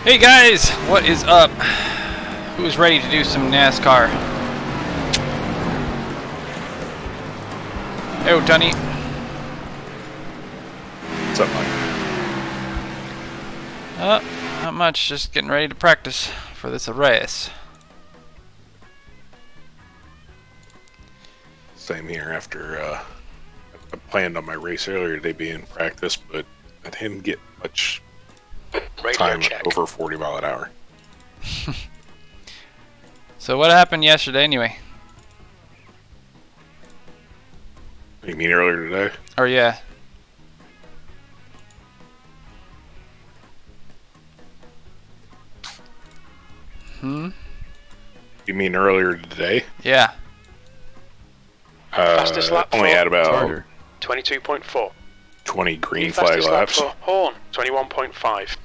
Hey guys, what is up? Who's ready to do some NASCAR? Hey, Tony. What's up, Mike? Not much. Just getting ready to practice for this race. Same here. After I planned on my race earlier today being in practice, but I didn't get much time over 40 mile an hour. So what happened yesterday anyway? You mean earlier today? Oh yeah. You mean earlier today? Yeah. Fastest lap only had about 22.4. 20 green flag laps. Lap for Horn, 21.5.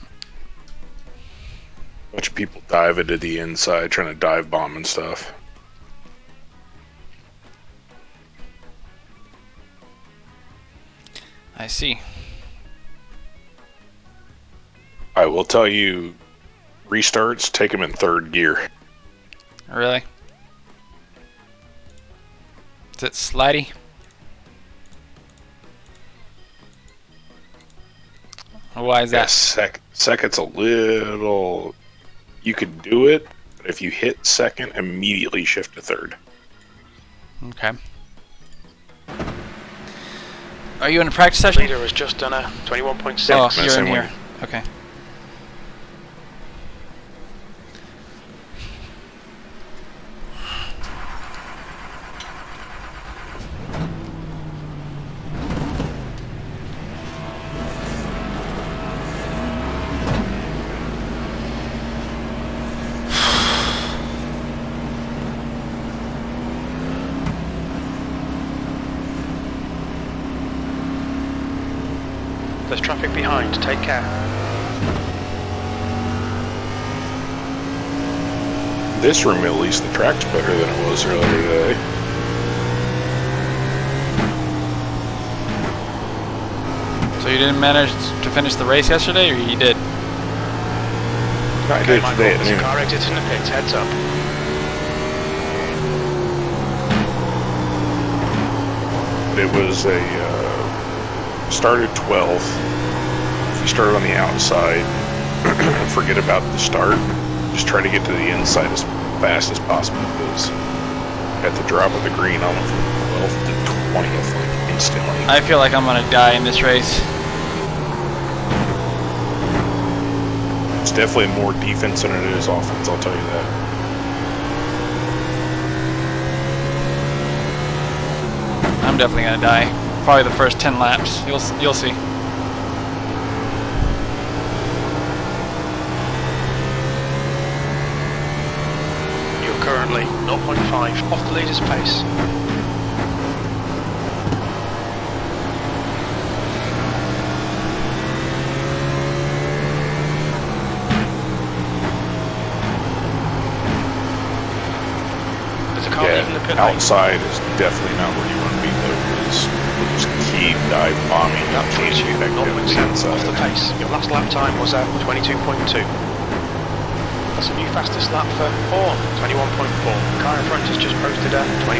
Bunch of people dive into the inside, trying to dive bomb and stuff. I see. I will tell you, restarts, take them in third gear. Really? Is it slidey? Why is that? Second's a little... You could do it, but if you hit second, immediately shift to third. Okay. Are you in a practice session? Leader has just done a 21.6. Oh, you're in here. Okay. There's traffic behind, take care. This room, at least, the track's better than it was earlier today. So you didn't manage to finish the race yesterday, or you did? I did today at noon. Car exits in the pits, heads up. It was a started 12th. If you started on the outside, forget about the start. Just try to get to the inside as fast as possible, because at the drop of the green, I went from 12th to 20th like instantly. I feel like I'm gonna die in this race. It's definitely more defense than it is offense, I'll tell you that. I'm definitely gonna die. Probably the first 10 laps. You'll see. You're currently 0.5 off the leader's pace. There's a car leaving the pit lane. Outside is definitely not where you want to be, though, because we'll just keep dive bombing Lap and 22, changing back to the 0.7 inside. off the pace. Your last lap time was at 22.2. That's a new fastest lap for Horn, 21.4. The car in front has just posted at 21.9.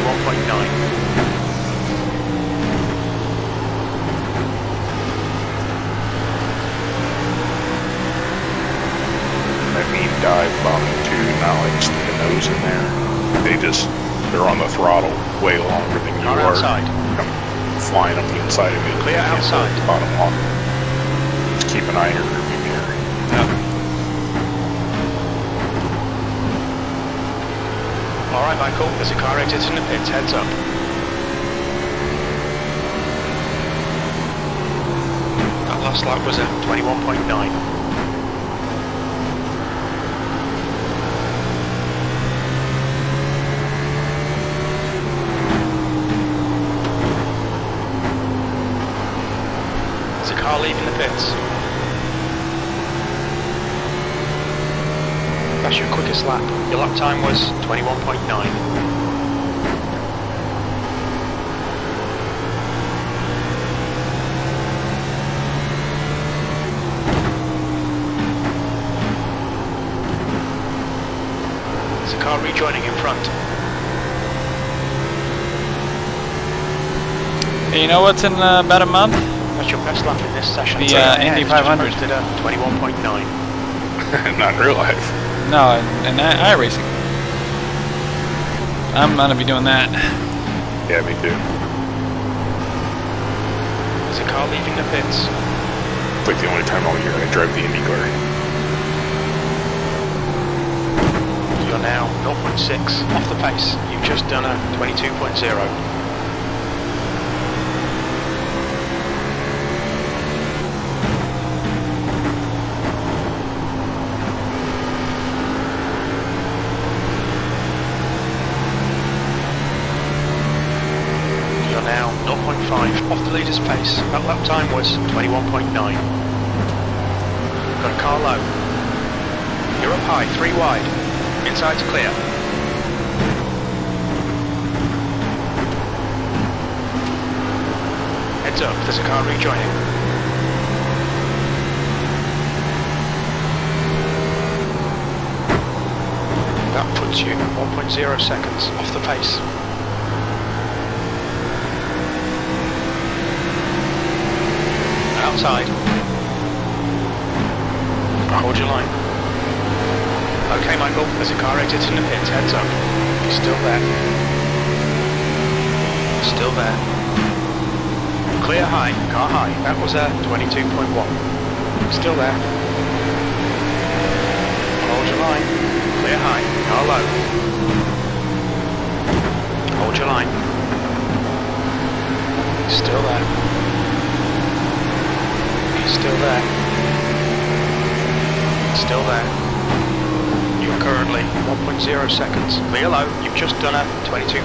I mean dive bombing too, not like stick a nose in there. They're on the throttle way longer than you Car are. outside. Come flying up the inside of it. Clear outside. Bottom off. Just keep an eye on your rearview mirror. Alright Michael, there's a car exit in the pits, heads up. That last lap was at 21.9. Car leaving the pits. That's your quickest lap. Your lap time was 21.9. a car rejoining in front. Hey, you know what's in about a month? That's your best lap in this session. The Indy It's just 500. posted at 21.9. Not in real life. No, in iRacing. I'm gonna be doing that. Yeah, me too. There's a car leaving the pits. It's like the only time all year I drive the Indy car. You're now 0.6 off the pace. You've just done a 22.0. Now 0.5 off the leader's pace. That lap time was 21.9. Got a car low. You're up high, 3 wide. Inside's clear. Heads up, there's a car rejoining. That puts you 1.0 seconds off the pace. Outside. Hold your line. Okay, Michael, there's a car exiting the pits. Heads up. He's still there. Still there. Clear high. Car high. That was a 22.1. Still there. Hold your line. Clear high. Car low. Hold your line. Still there. Still there. Still there. You're currently 1.0 seconds. Clear low. You've just done a 22.4.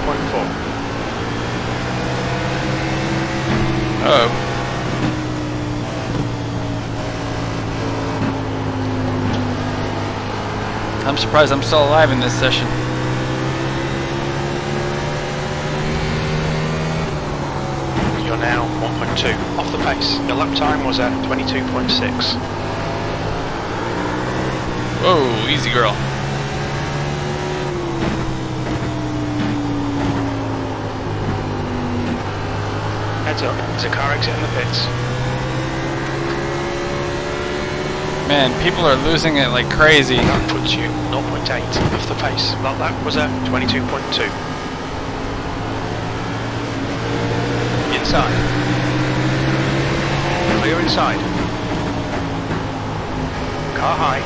Uh-oh. I'm surprised I'm still alive in this session. You're now 1.2 off the pace. Your lap time was at 22.6. Whoa, easy girl. Heads up, there's a car exiting the pits. Man, people are losing it like crazy. That puts you 0.8 off the pace. That lap was at 22.2. Inside. Clear inside. Car high.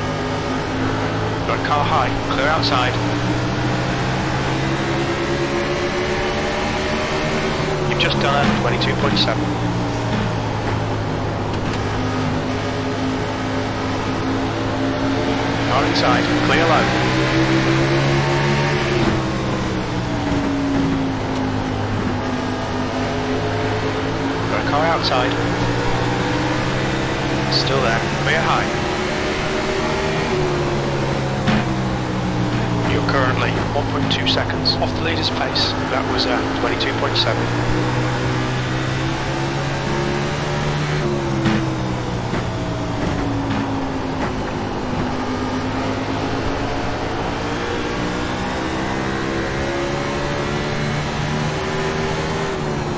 Got car high. Clear outside. You've just done a 22.7. Car inside. Clear low. Car outside. Still there. Clear high. You're currently 1.2 seconds off the leader's pace. That was 22.7.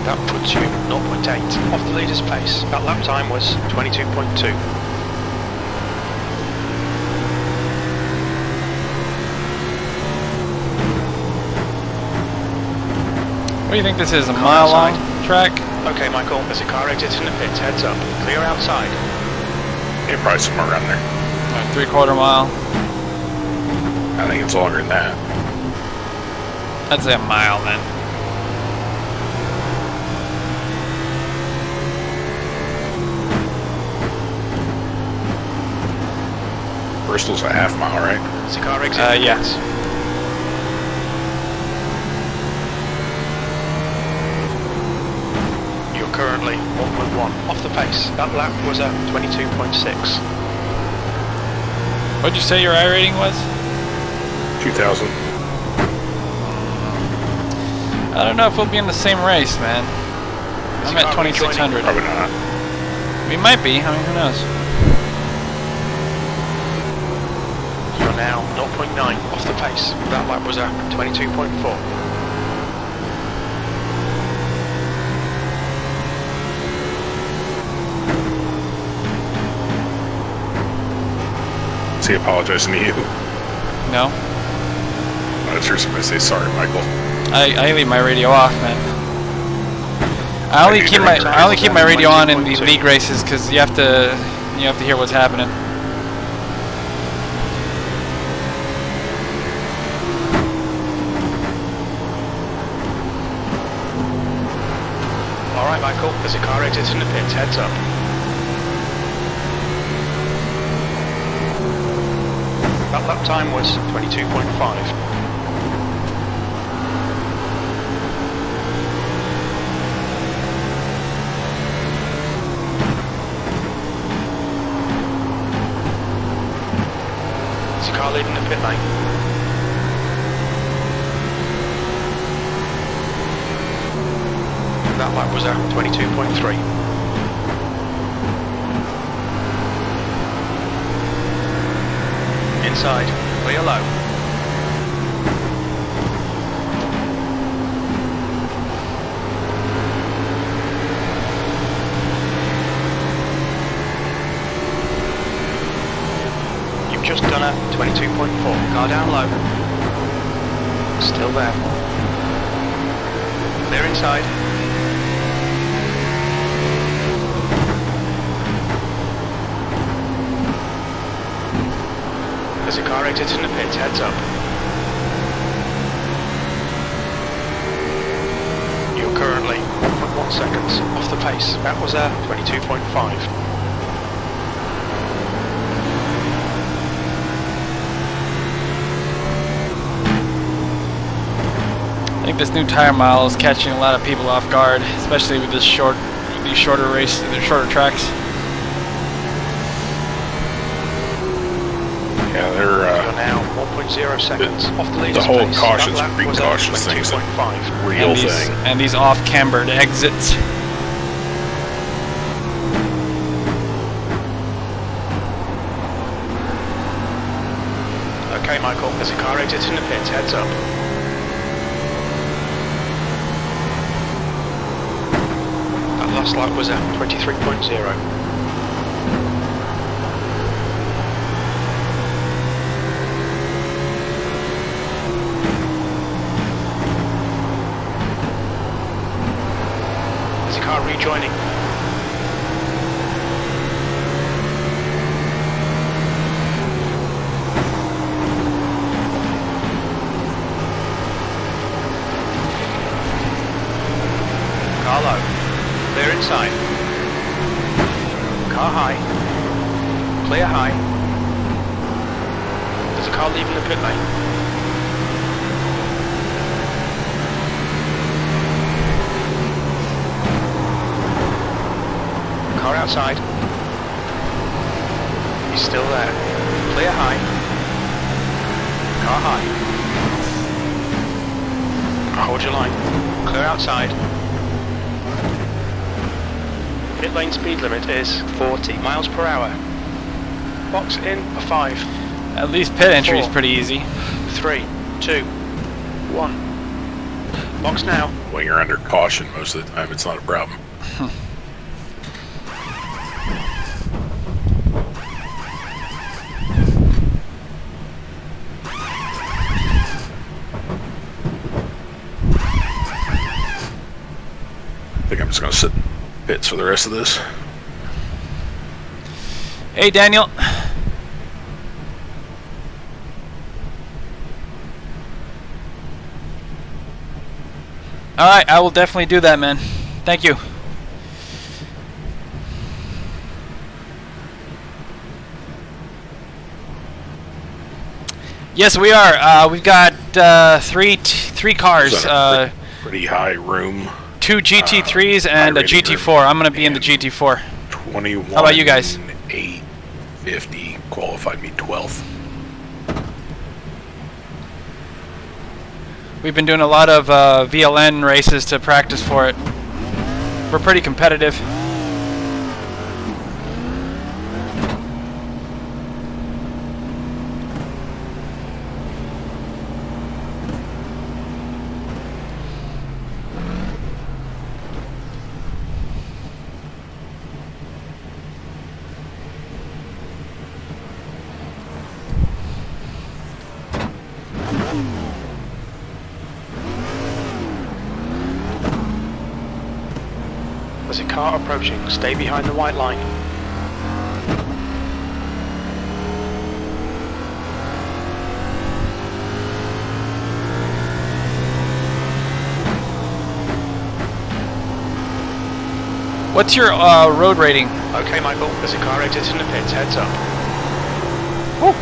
That puts you 0.8 off the leader's pace. That lap time was 22.2. What do you think this is, a mile long track? Okay, Michael, there's a car exiting the pits. Heads up. Clear outside. Yeah, probably somewhere around there. 3/4 mile. I think it's longer than that. I'd say a mile then. Bristol's a half mile, right? There's a car exiting the yeah. pits. You're currently 1.1 off the pace. That lap was at 22.6. What'd you say your I rating was? 2,000. I don't know if we'll be in the same race, man. I'm at 2,600. Probably not. We might be. I mean, who knows? You're You're now 0.9 off the pace. That lap was at 22.4. Is he apologizing to you? No. I just heard somebody say sorry, Michael. I leave my radio off, man. I only keep my radio on in the league races because you have to hear what's happening. All right, Michael. There's a car exiting the pits. Heads up. That lap time was 22.5. Car leading the pit lane. That lap was at 22.3. Inside, clear low. Just done a 22.4. Car down low. Still there. Clear inside. There's a car exiting the pits. Heads up. You're currently 1.1 seconds off the pace. That was a 22.5. I think this new tire model is catching a lot of people off guard, especially with these shorter tracks. Yeah, they're now 1.0 seconds off the leader's the whole pace. cautious, precautious thing is a real thing. And these off-cambered exits. Okay, Michael, there's a car exiting the pits. Heads up. Last lap was at 23.0. There's a car rejoining. Car low. Clear inside. Car high. Clear high. There's a car leaving the pit lane. Car outside. He's still there. Clear high. Car high. Hold your line. Clear outside. Pit lane speed limit is 40 miles per hour. Box in a 5. At least pit entry is pretty easy. 3, 2, 1. Box now. When you're under caution most of the time, it's not a problem. I think I'm just going to sit in pits for the rest of this. Hey, Daniel. Alright, I will definitely do that, man. Thank you. Yes, we are. We've got three cars. Pretty high room. 2 GT3s and a GT4. I'm going to be in the GT4. 21. How about you guys? 850 qualified me 12th. We've been doing a lot of VLN races to practice for it. We're pretty competitive. There's a car approaching. Stay behind the white line. What's your road rating? Okay, Michael, there's a car exiting the pits. Heads up. Woo.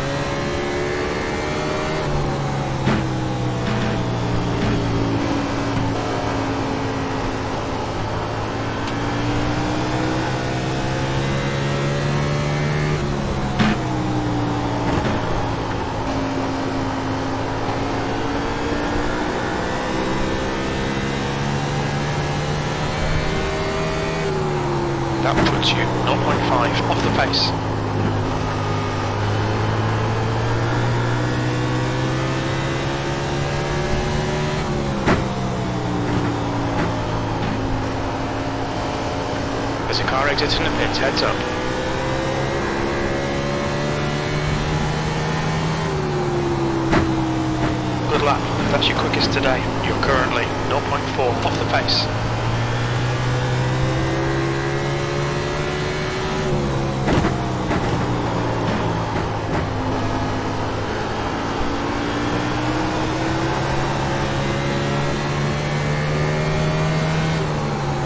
That puts you 0.5 off the pace. There's a car exiting the pits. Heads up. Good lap. That's your quickest today. You're currently 0.4 off the pace.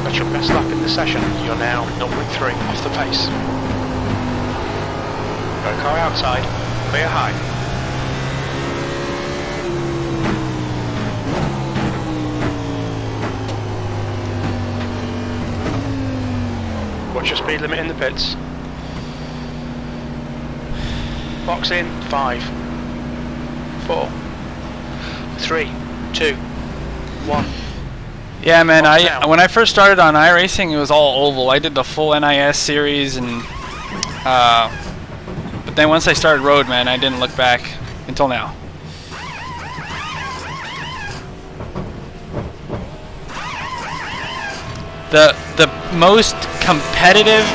That's your best lap in the session. You're now 0.3 off the pace. Got a car outside. Clear high. What's your speed limit in the pits? Box in. 5, 4, 3, 2, 1. Yeah, man. When I first started on iRacing, it was all oval. I did the full NIS series, and but then once I started road, man, I didn't look back until now. The most competitive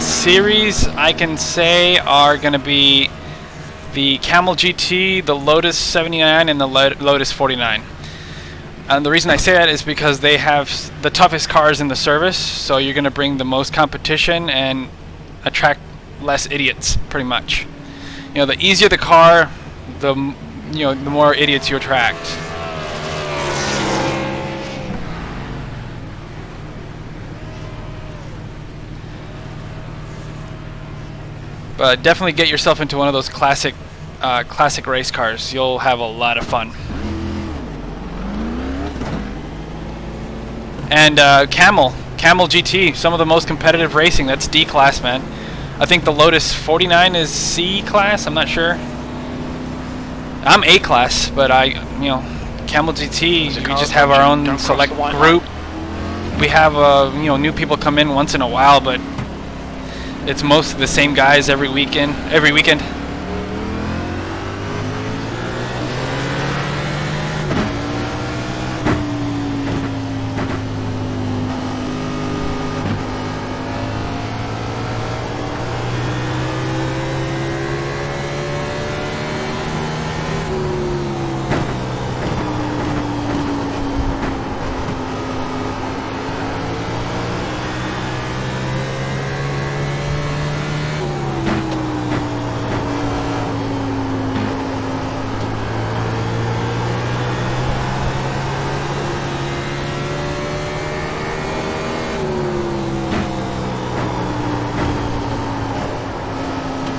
series I can say are going to be the Camel GT, the Lotus 79, and the Lotus 49. And the reason I say that is because they have the toughest cars in the service, so you're going to bring the most competition and attract less idiots, pretty much. You know, the easier the car, the more idiots you attract. But definitely get yourself into one of those classic race cars. You'll have a lot of fun. And Camel GT, some of the most competitive racing. That's D class, man. I think the Lotus 49 is C class. I'm not sure. I'm A class, but Camel GT. We just have our own select group. We have new people come in once in a while, but it's mostly the same guys every weekend.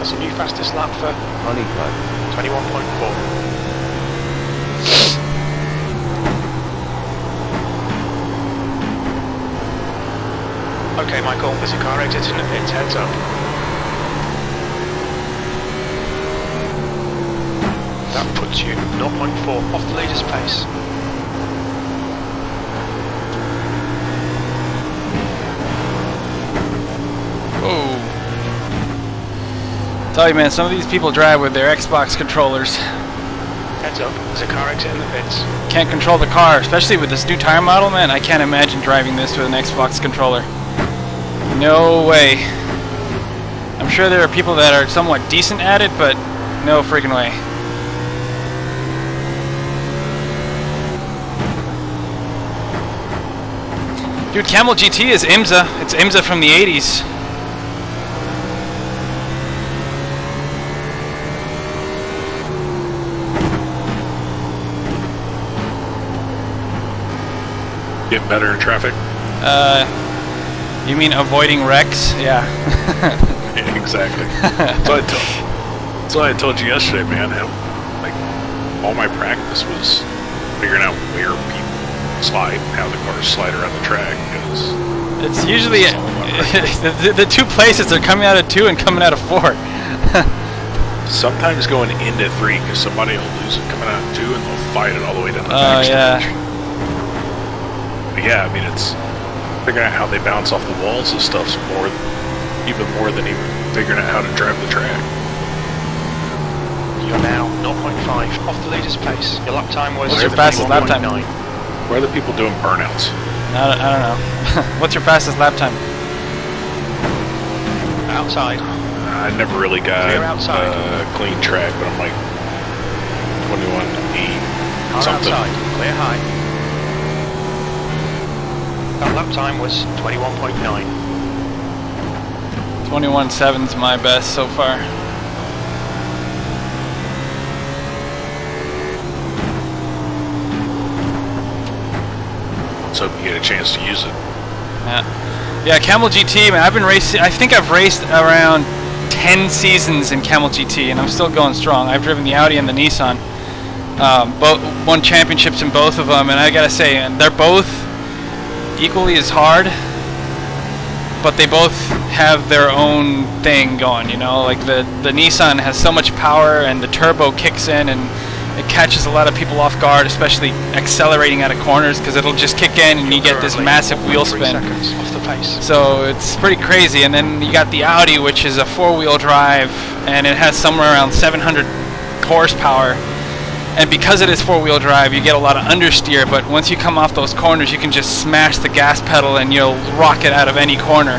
That's a new fastest lap for Honeycomb. 21.4. Okay, Michael, there's a car exiting the pits. Heads up. That puts you 0.4 off the leader's pace. Oh. Tell you, man, some of these people drive with their Xbox controllers. Heads up, there's a car exit in the pits. Can't control the car, especially with this new tire model, man. I can't imagine driving this with an Xbox controller. No way. I'm sure there are people that are somewhat decent at it, but no freaking way. Dude, Camel GT is IMSA. It's IMSA from the 80s. Get better in traffic? You mean avoiding wrecks? Yeah. Yeah, exactly. That's what I told you yesterday, man. Like, all my practice was figuring out where people slide and how the cars slide around the track. Because it's usually the two places they're coming out of 2 and coming out of 4. sometimes going into 3 because somebody will lose it coming out of 2 and they'll fight it all the way down the Oh, yeah. But yeah, I mean, it's figuring out how they bounce off the walls and stuff's even more than even figuring out how to drive the track. You're now 0.5 off the leader's pace. Your lap time was... What's your fastest lap time? 21.9. Where are the people doing burnouts? I don't know. What's your fastest lap time? Outside. I never really got Clear outside. a clean track, but I'm like 21.8 Car something. outside. Clear high. That lap time was 21.9. 21.7's my best so far. Let's hope you get a chance to use it. Yeah, Camel GT, man, I've been racing, I think I've raced around 10 seasons in Camel GT, and I'm still going strong. I've driven the Audi and the Nissan. Won championships in both of them, and I gotta say, and they're both equally as hard, but they both have their own thing going, you know? Like the Nissan has so much power, and the turbo kicks in, and it catches a lot of people off guard, especially accelerating out of corners, because it'll just kick in and you get this massive wheel 3 spin. seconds off the pace. So it's pretty crazy. And then you got the Audi, which is a 4-wheel drive, and it has somewhere around 700 horsepower. And because it is 4-wheel drive, you get a lot of understeer, but once you come off those corners, you can just smash the gas pedal and you'll rock it out of any corner.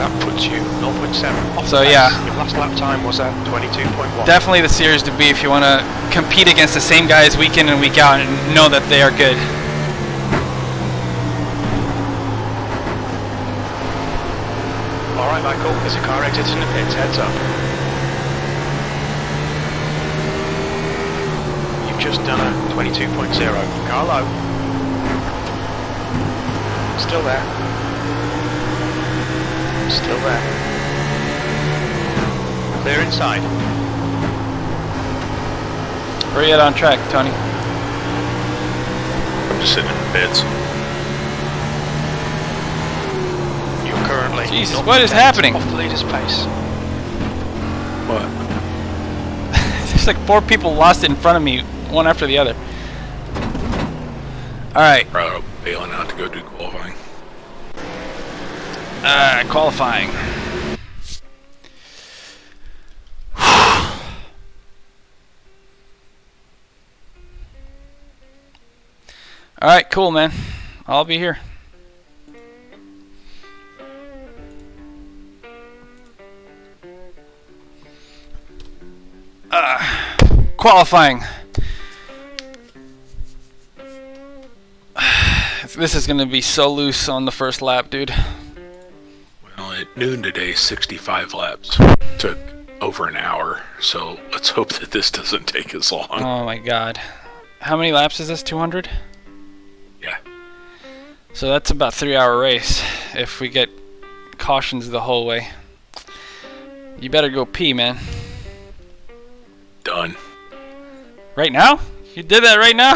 That puts you 0.7 off So, the pace. yeah. Your last lap time was at 22.1. Definitely the series to be if you want to compete against the same guys week in and week out and know that they are good. Alright, Michael, there's a car exiting the pits, heads up. You've just done a 22.0. Car low. Still there. Still there. Clear inside. Where are you at on track, Tony? I'm just sitting in the pits. You're currently... Jesus, what is happening? Off the leader's pace. What? There's like 4 people lost in front of me, one after the other. Alright, Probably bailing out to go do qualifying. qualifying. Alright, cool, man. I'll be here. Qualifying. This is gonna be so loose on the first lap, dude. Well, at noon today, 65 laps. Took over an hour, so let's hope that this doesn't take as long. Oh my god. How many laps is this? 200? Yeah. So that's about 3-hour race if we get cautions the whole way. You better go pee, man. Done. Right now? You did that right now?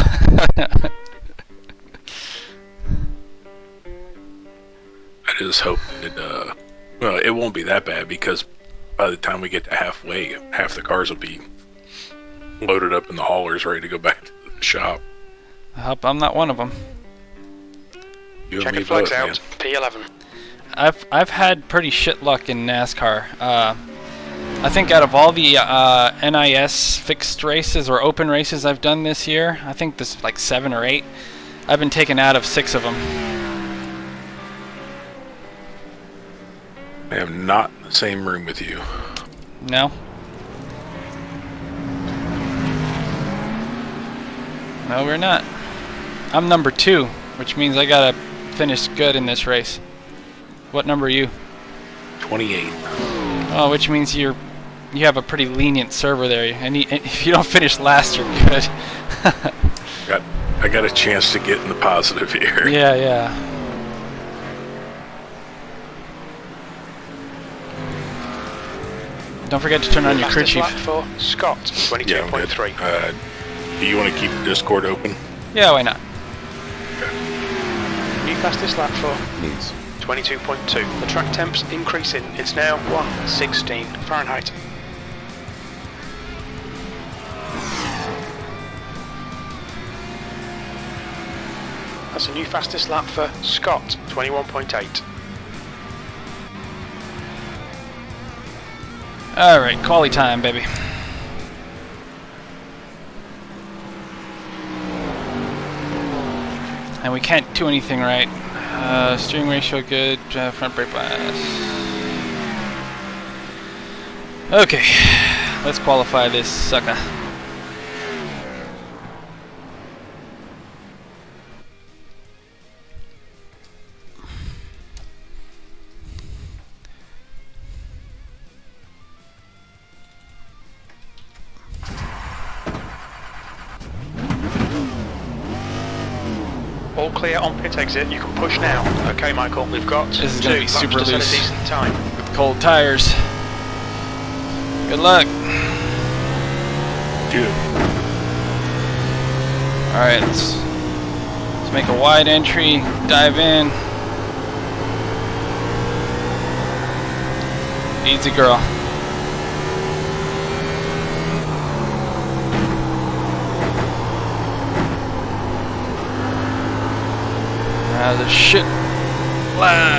I just hope that, well, it won't be that bad because by the time we get to halfway, half the cars will be loaded up in the haulers ready to go back to the shop. I hope I'm not one of them. You and Checking me flags both, out. man. P11. I've had pretty shit luck in NASCAR. I think out of all the NIS fixed races or open races I've done this year, I think there's like 7 or 8. I've been taken out of 6 of them. I am not in the same room with you. No? No, we're not. I'm number 2, which means I gotta finish good in this race. What number are you? 28. Oh, which means you have a pretty lenient server there. And if you don't finish last, you're good. I got a chance to get in the positive here. Yeah, yeah. Don't forget to turn on your crew chief. Fastest lap for Scott, 22.3. Do you want to keep the Discord open? Yeah, why not? New fastest lap for News, 22.2. The track temp's increasing. It's now 116 Fahrenheit. That's a new fastest lap for Scott, 21.8. Alright, quality time, baby. And we can't do anything right. Steering ratio good, front brake bias. Okay, let's qualify this sucker. All clear on pit exit, you can push now. Okay, Michael, we've got This is gonna be super set a loose. decent time. With cold tires. Good luck. Dude. Alright, let's make a wide entry, dive in. Easy girl. The shit.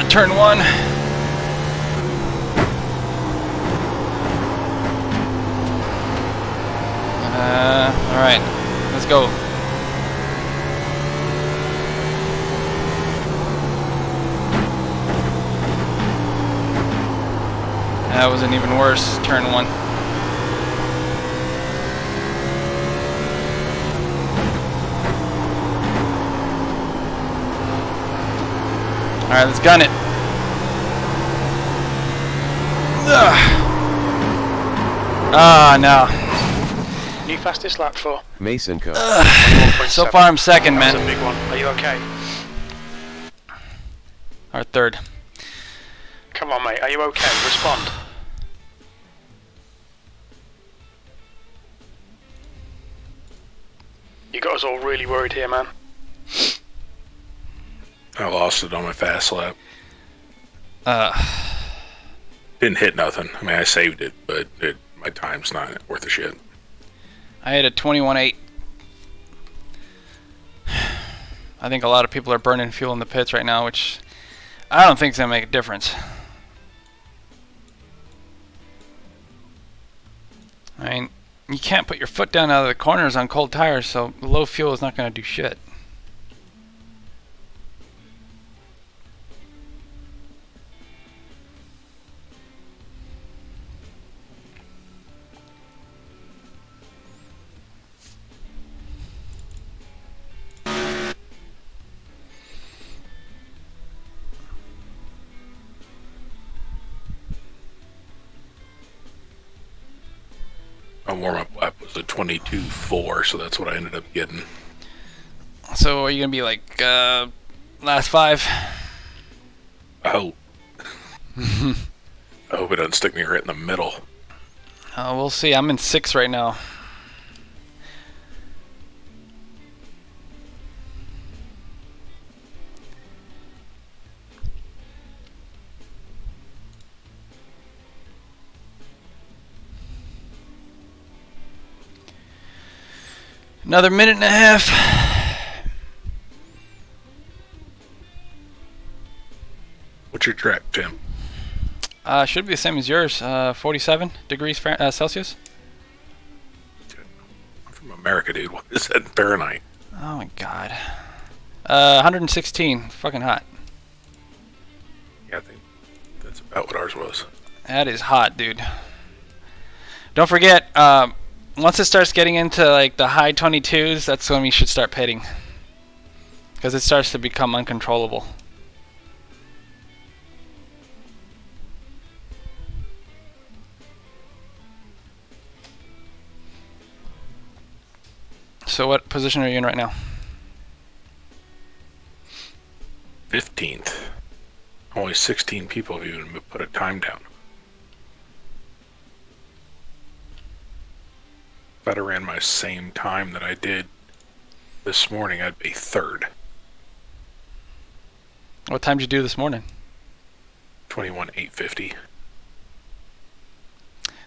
Turn 1. Alright, let's go. That wasn't even worse. Turn 1. Alright, let's gun it. Ah, no. New fastest lap for Mason Co. So far I'm second, man. That's a big one. Are you okay? Or third. Come on, mate. Are you okay? Respond. You got us all really worried here, man. I lost it on my fast lap. Uh, Didn't hit nothing. I mean, I saved it, but my time's not worth a shit. I had a 21.8. I think a lot of people are burning fuel in the pits right now, which I don't think is going to make a difference. I mean, you can't put your foot down out of the corners on cold tires, so low fuel is not going to do shit. My warm-up lap was a 22.4, so that's what I ended up getting. So are you going to be like last 5? I hope. I hope it doesn't stick me right in the middle. We'll see. I'm in 6 right now. Another minute and a half. What's your track, Tim? Should be the same as yours. 47 degrees Celsius. I'm from America, dude. What is that in Fahrenheit? Oh my god. 116. Fucking hot. Yeah, I think that's about what ours was. That is hot, dude. Don't forget, Once it starts getting into like the high 22s, that's when we should start pitting. Because it starts to become uncontrollable. So what position are you in right now? 15th. Only 16 people have even put a time down. If I'd have ran my same time that I did this morning, I'd be 3rd. What time did you do this morning? 21:850.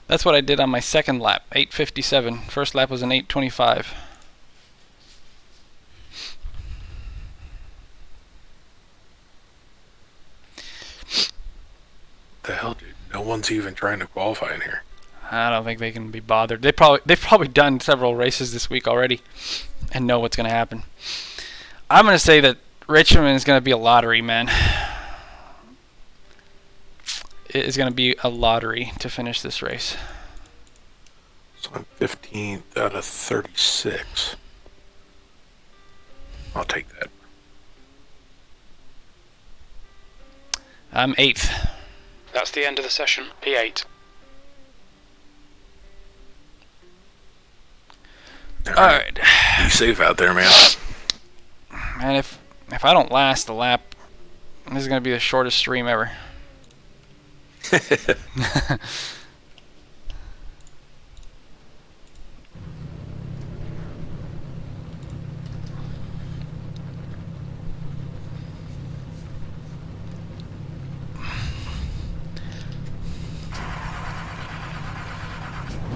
That's what I did on my second lap, 8:57. First lap was an 8:25. The hell, dude? No one's even trying to qualify in here. I don't think they can be bothered. They've probably done several races this week already and know what's going to happen. I'm going to say that Richmond is going to be a lottery, man. It is going to be a lottery to finish this race. So I'm 15th out of 36. I'll take that. I'm 8th. That's the end of the session. P8. Alright. Be safe out there, man. Man, if I don't last the lap, this is going to be the shortest stream ever.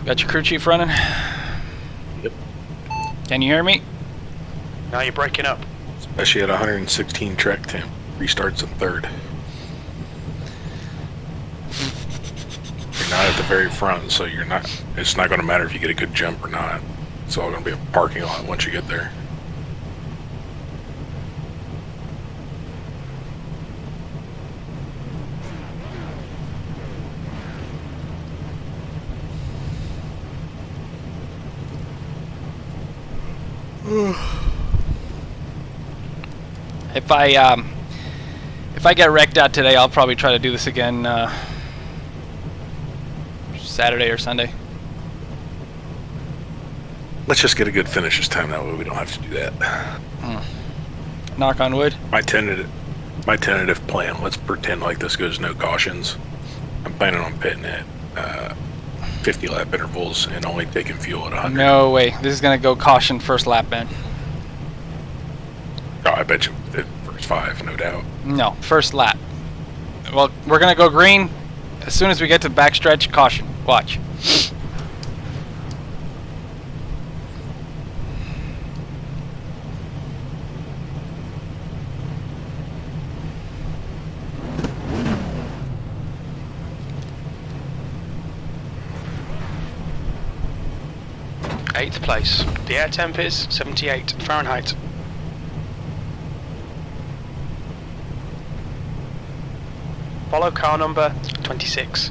Got your crew chief running? Yep. Can you hear me? Now you're breaking up. Especially at 116 track temp. Restarts in 3rd. You're not at the very front, so you're not. It's not going to matter if you get a good jump or not. It's all going to be a parking lot once you get there. If I get wrecked out today, I'll probably try to do this again Saturday or Sunday. Let's just get a good finish this time. That way we don't have to do that. Knock on wood. My tentative plan. Let's pretend like this goes no cautions. I'm planning on pitting at 50 lap intervals and only taking fuel at 100. No way. This is gonna go caution first lap, man. Oh, I bet you the first 5, no doubt. No, first lap. Well, we're gonna go green. As soon as we get to the backstretch, caution. Watch. Eighth place. The air temp is 78 Fahrenheit. Follow car number 26.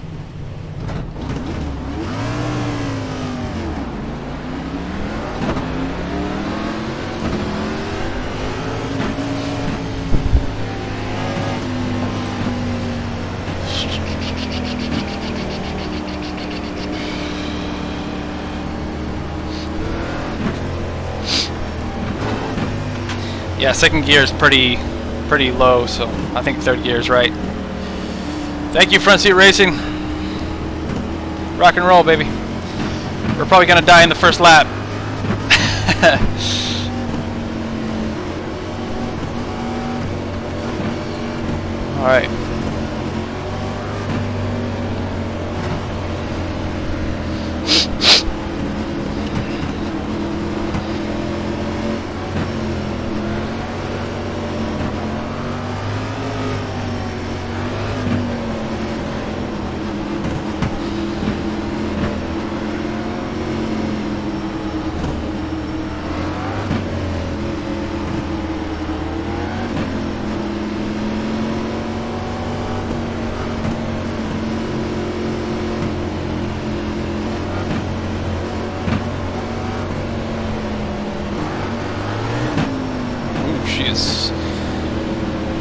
Yeah, second gear is pretty low, so I think third gear is right. Thank you, Front Seat Racing. Rock and roll, baby. We're probably gonna die in the first lap. All right.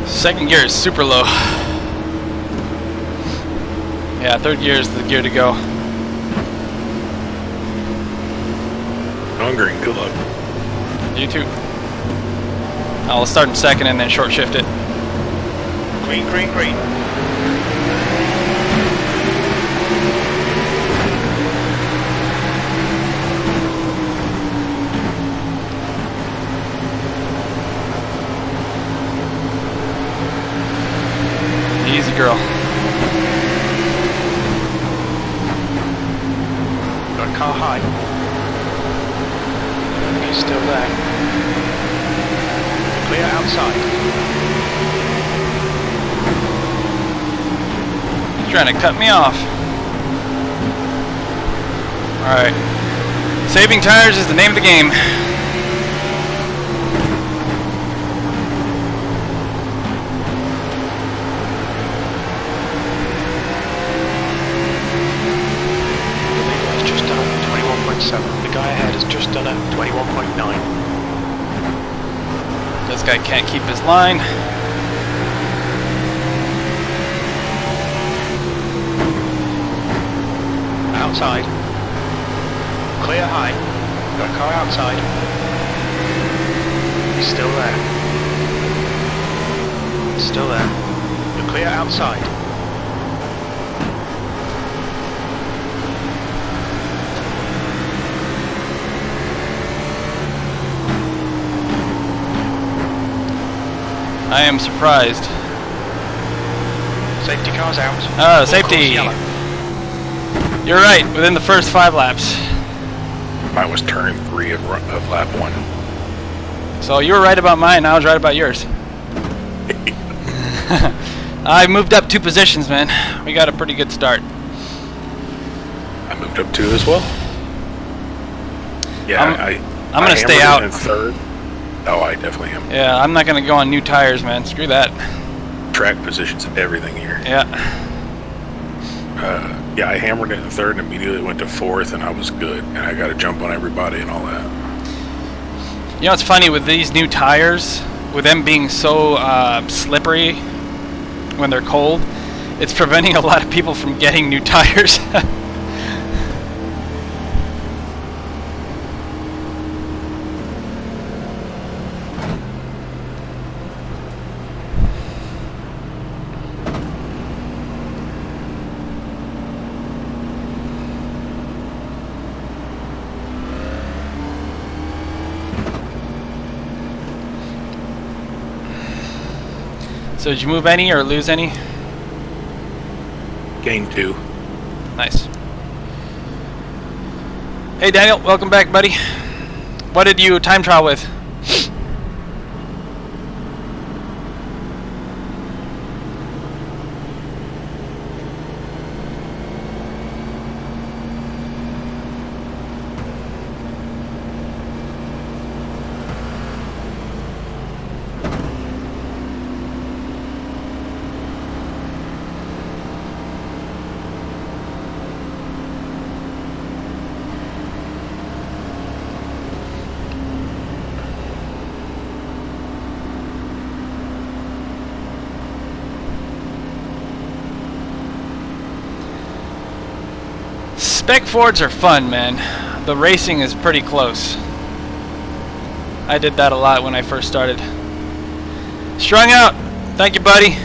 Second gear is super low. Yeah, third gear is the gear to go. On green, good luck. You too. I'll start in second and then short shift it. Green, green, green. Easy, girl. Got car high. He's still there. Clear outside. He's trying to cut me off. Alright. Saving tires is the name of the game. The guy ahead has just done a 21.9. This guy can't keep his line. Outside. Clear high. Got a car outside. He's still there. Still there. You're clear outside. I am surprised. Safety car's out. Oh, safety. You're right, within the first 5 laps. Mine was turn 3 of lap 1. So you were right about mine, I was right about yours. I moved up 2 positions, man. We got a pretty good start. I moved up 2 as well. Yeah, I'm gonna stay hammered out. it in third. Oh, I definitely am. Yeah, I'm not gonna go on new tires, man. Screw that. Track positions, everything here. Yeah. Yeah, I hammered it in third and immediately went to 4th, and I was good. And I got to jump on everybody and all that. You know, it's funny with these new tires, with them being so slippery when they're cold, it's preventing a lot of people from getting new tires. So did you move any or lose any? Gain 2. Nice. Hey Daniel, welcome back, buddy. What did you time trial with? Spec Fords are fun, man. The racing is pretty close. I did that a lot when I first started. Strung out. Thank you, buddy.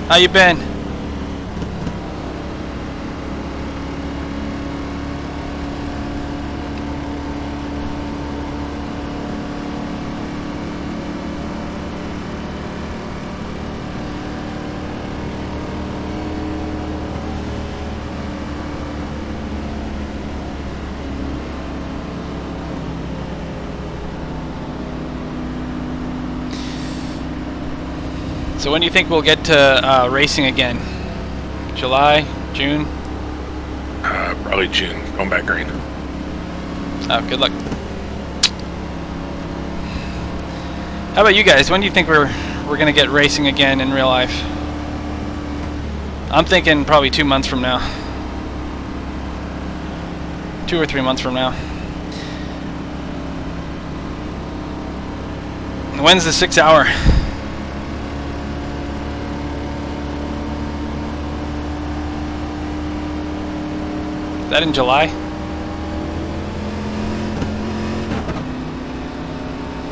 How you been? So when do you think we'll get to racing again? July? June? Probably June. Going back green. Oh, good luck. How about you guys? When do you think we're gonna get racing again in real life? I'm thinking probably 2 months from now. 2 or 3 months from now. When's the 6 hour? Is that in July?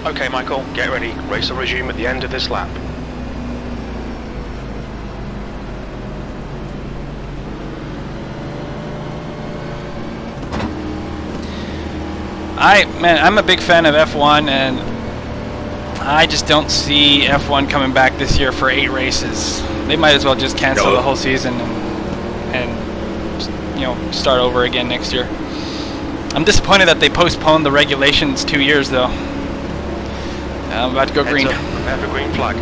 Okay, Michael, get ready. Race will resume at the end of this lap. I'm a big fan of F1, and I just don't see F1 coming back this year for 8 races. They might as well just cancel the whole season and you know, start over again next year. I'm disappointed that they postponed the regulations 2 years though. I'm about to go green. Prepare for green flag.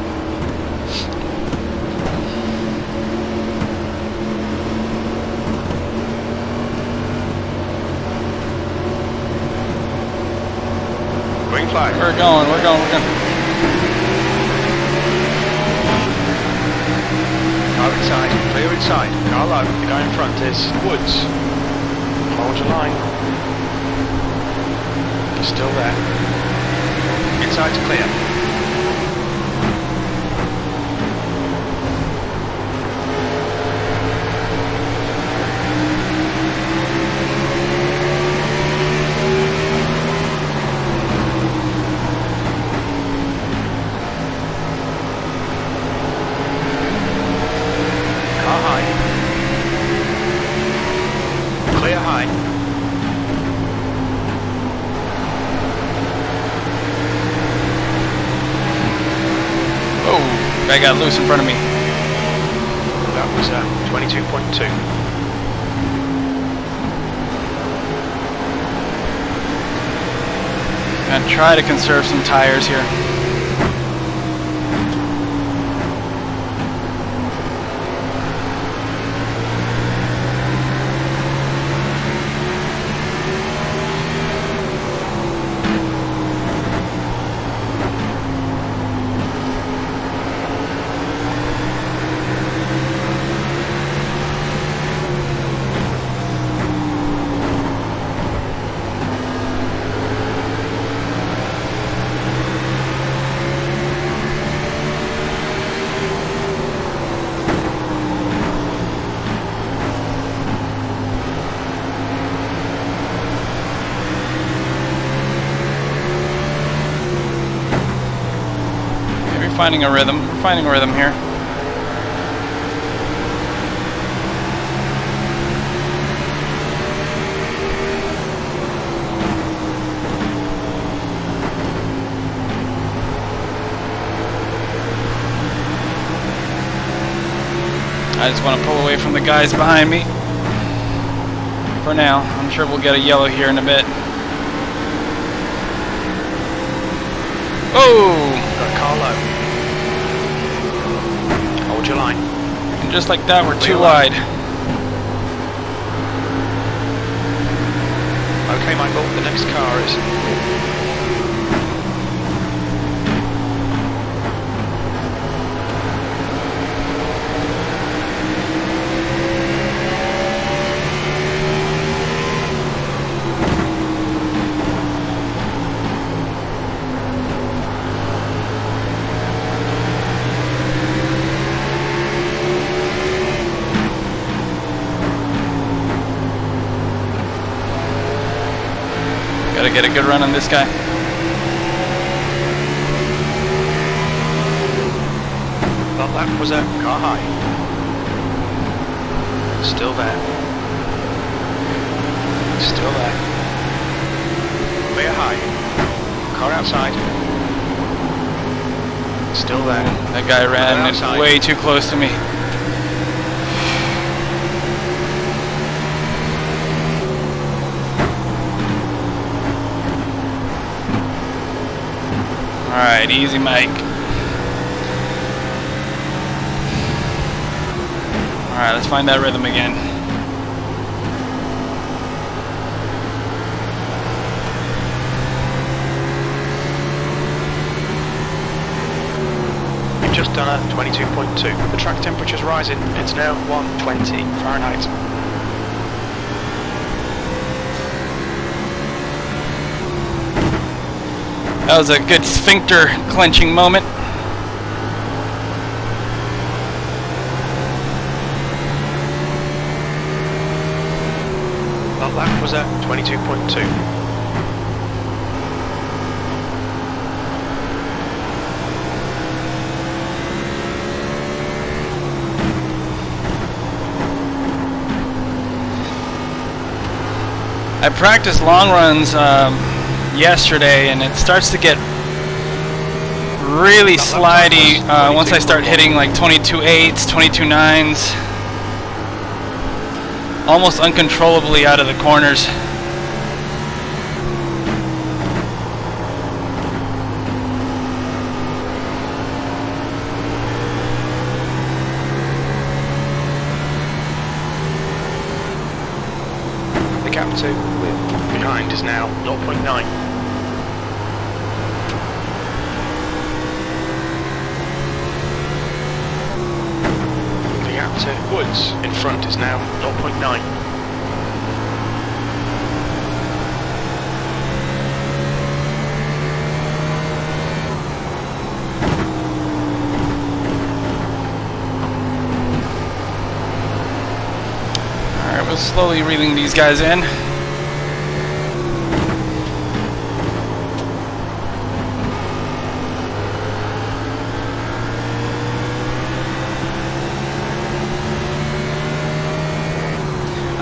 Green flag. We're going. Car inside, clear inside. Car low. The guy in front is Woods. Hold your line. He's still there. Inside's clear. Car high. Clear high. Oh, guy got loose in front of me. That was 22.2. Gonna try to conserve some tires here. Finding a rhythm. We're finding a rhythm here. I just want to pull away from the guys behind me. For now. I'm sure we'll get a yellow here in a bit. Oh! Got a car low. Hold your line. And just like that, we're too wide. Okay, Michael, the next car is... Gotta get a good run on this guy. Well, that was a car high. Still there. Still there. Clear high. Car outside. Still there. That guy ran way too close to me. Alright, easy Mike. Alright, let's find that rhythm again. We've just done a 22.2. The track temperature's rising. It's now 120 Fahrenheit. That was a good sphincter clenching moment. That lap was at 22.2. I practiced long runs yesterday, and it starts to get really slidey once I start hitting like 22.8s, 22.9s, almost uncontrollably out of the corners. Gap 2 behind is now 0.9. The gap to Woods in front is now 0.9. Alright, we're slowly reeling these guys in.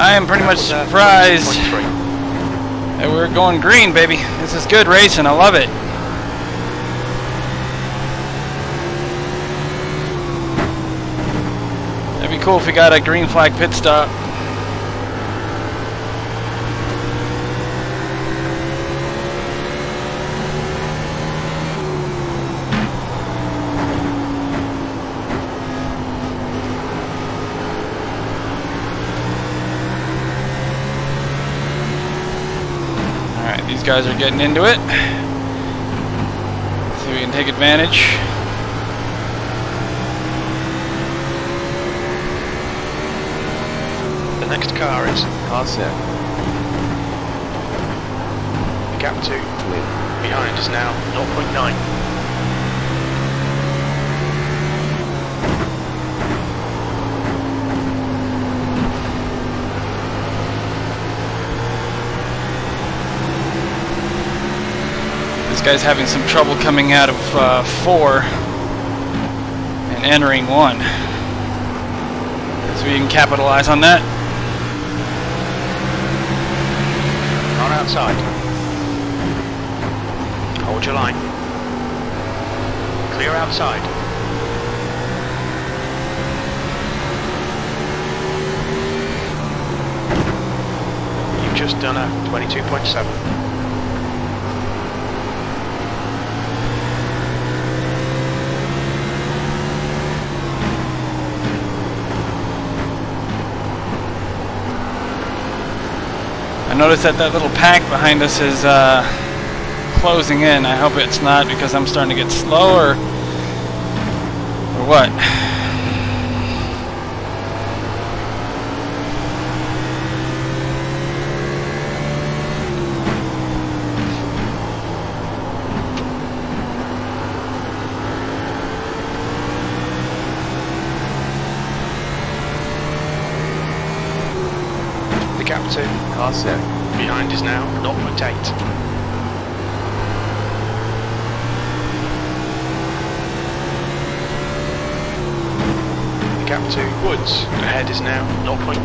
I am pretty much surprised that we're going green, baby. This is good racing. I love it. That'd be cool if we got a green flag pit stop. These guys are getting into it. See if we can take advantage. The next car is Car set. gap 2 behind is now 0.9. This guy's having some trouble coming out of 4 and entering 1. So we can capitalize on that. On outside. Hold your line. Clear outside. You've just done a 22.7. I noticed that that little pack behind us is closing in. I hope it's not, because I'm starting to get slower. Or what? The gap 2 Car set. behind is now 0.8. Gap 2 Woods ahead is now 0.9.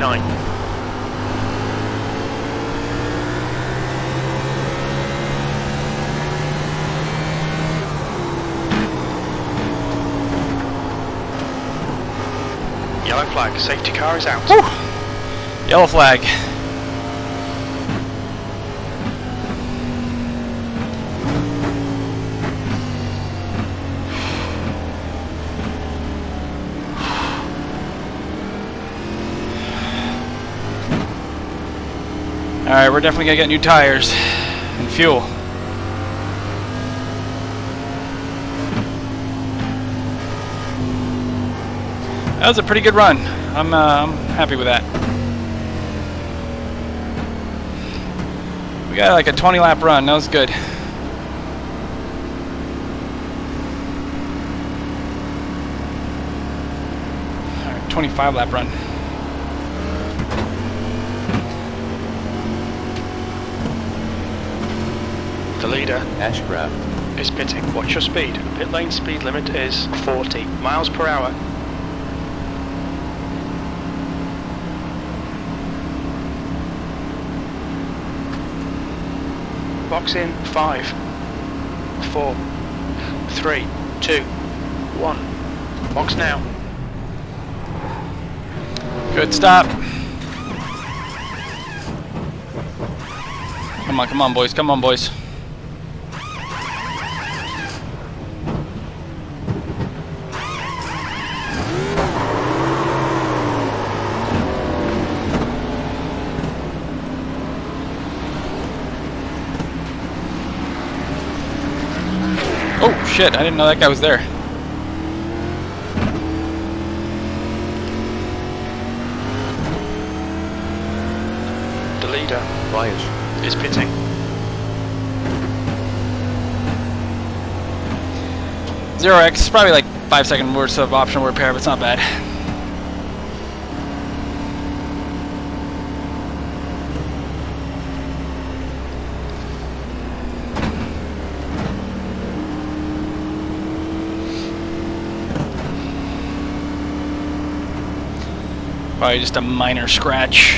Yellow flag, safety car is out. Woo! Yellow flag. Alright, we're definitely gonna get new tires and fuel. That was a pretty good run. I'm happy with that. We got like a 20 lap run. That was good. 25 lap run. The leader Ashcraft. is pitting. Watch your speed. Pit lane speed limit is 40 miles per hour. Box in 5, 4, 3, 2, 1. Box now. Good stop. Come on, boys. Come on, boys. Oh shit! I didn't know that guy was there. The leader Bias. is pitting. Zero X, probably like 5 second worth of optional repair, but it's not bad. Probably just a minor scratch.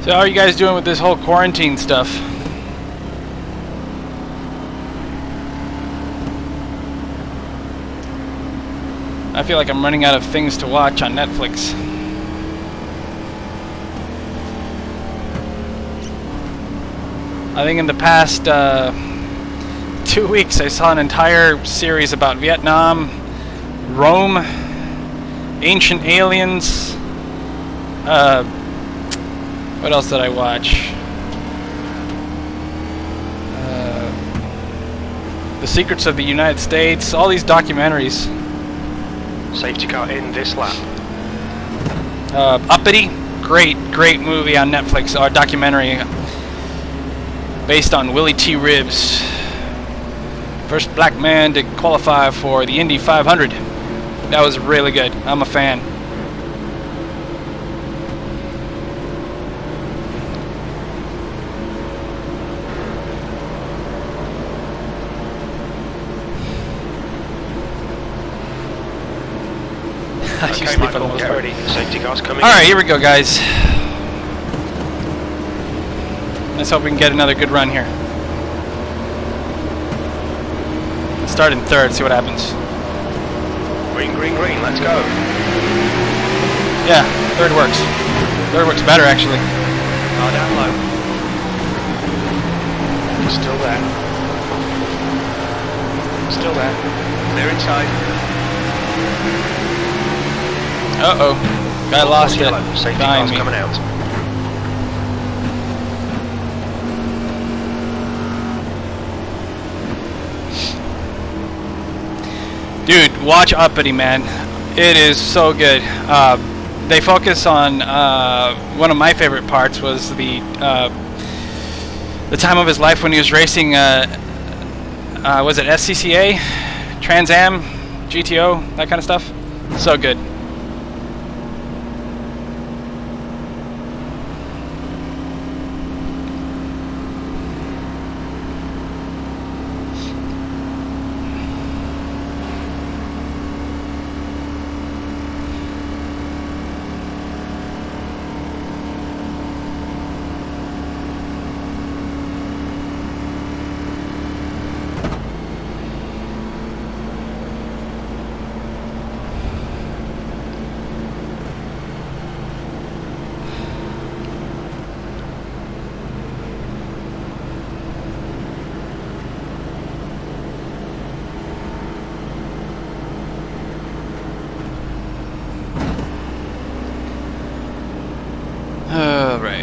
So how are you guys doing with this whole quarantine stuff? I feel like I'm running out of things to watch on Netflix. I think in the past 2 weeks I saw an entire series about Vietnam, Rome, ancient aliens, what else did I watch? The Secrets of the United States, all these documentaries. Safety car in this lap. Uppity, great movie on Netflix, or documentary based on Willie T. Ribbs. First black man to qualify for the Indy 500. That was really good. I'm a fan. You Okay, sleep for the Michael, most get part. ready. Safety car's coming. Alright, here we go, guys. Let's hope we can get another good run here. Start in third, see what happens. Green, green, green. Let's go. Yeah, third works. Third works better, actually. Car down low. Still there. Still there. Clear inside. Uh-oh. Guy lost it. Safety Behind car's me. coming out. Dude, watch Uppity, man. It is so good. They focus on one of my favorite parts was the time of his life when he was racing. Was it SCCA, Trans Am, GTO, that kind of stuff? So good.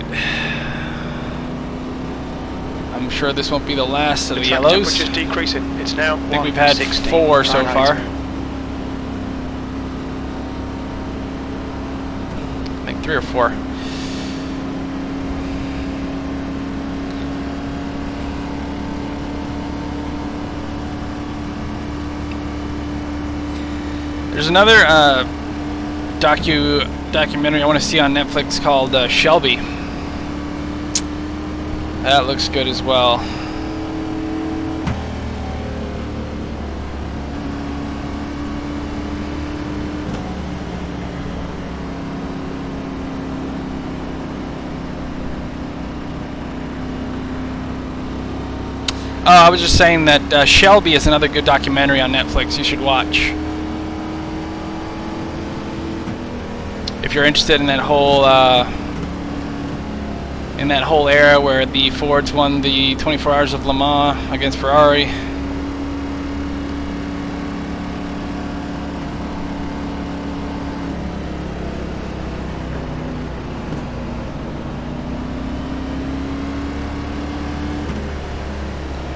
Alright. I'm sure this won't be the last of the track yellows. temperature's decreasing. It's now I think we've had 160 4 so far. Fahrenheit. I think 3 or 4. There's another documentary I want to see on Netflix called Shelby. That looks good as well. I was just saying that Shelby is another good documentary on Netflix you should watch. If you're interested in that whole era where the Fords won the 24 Hours of Le Mans against Ferrari.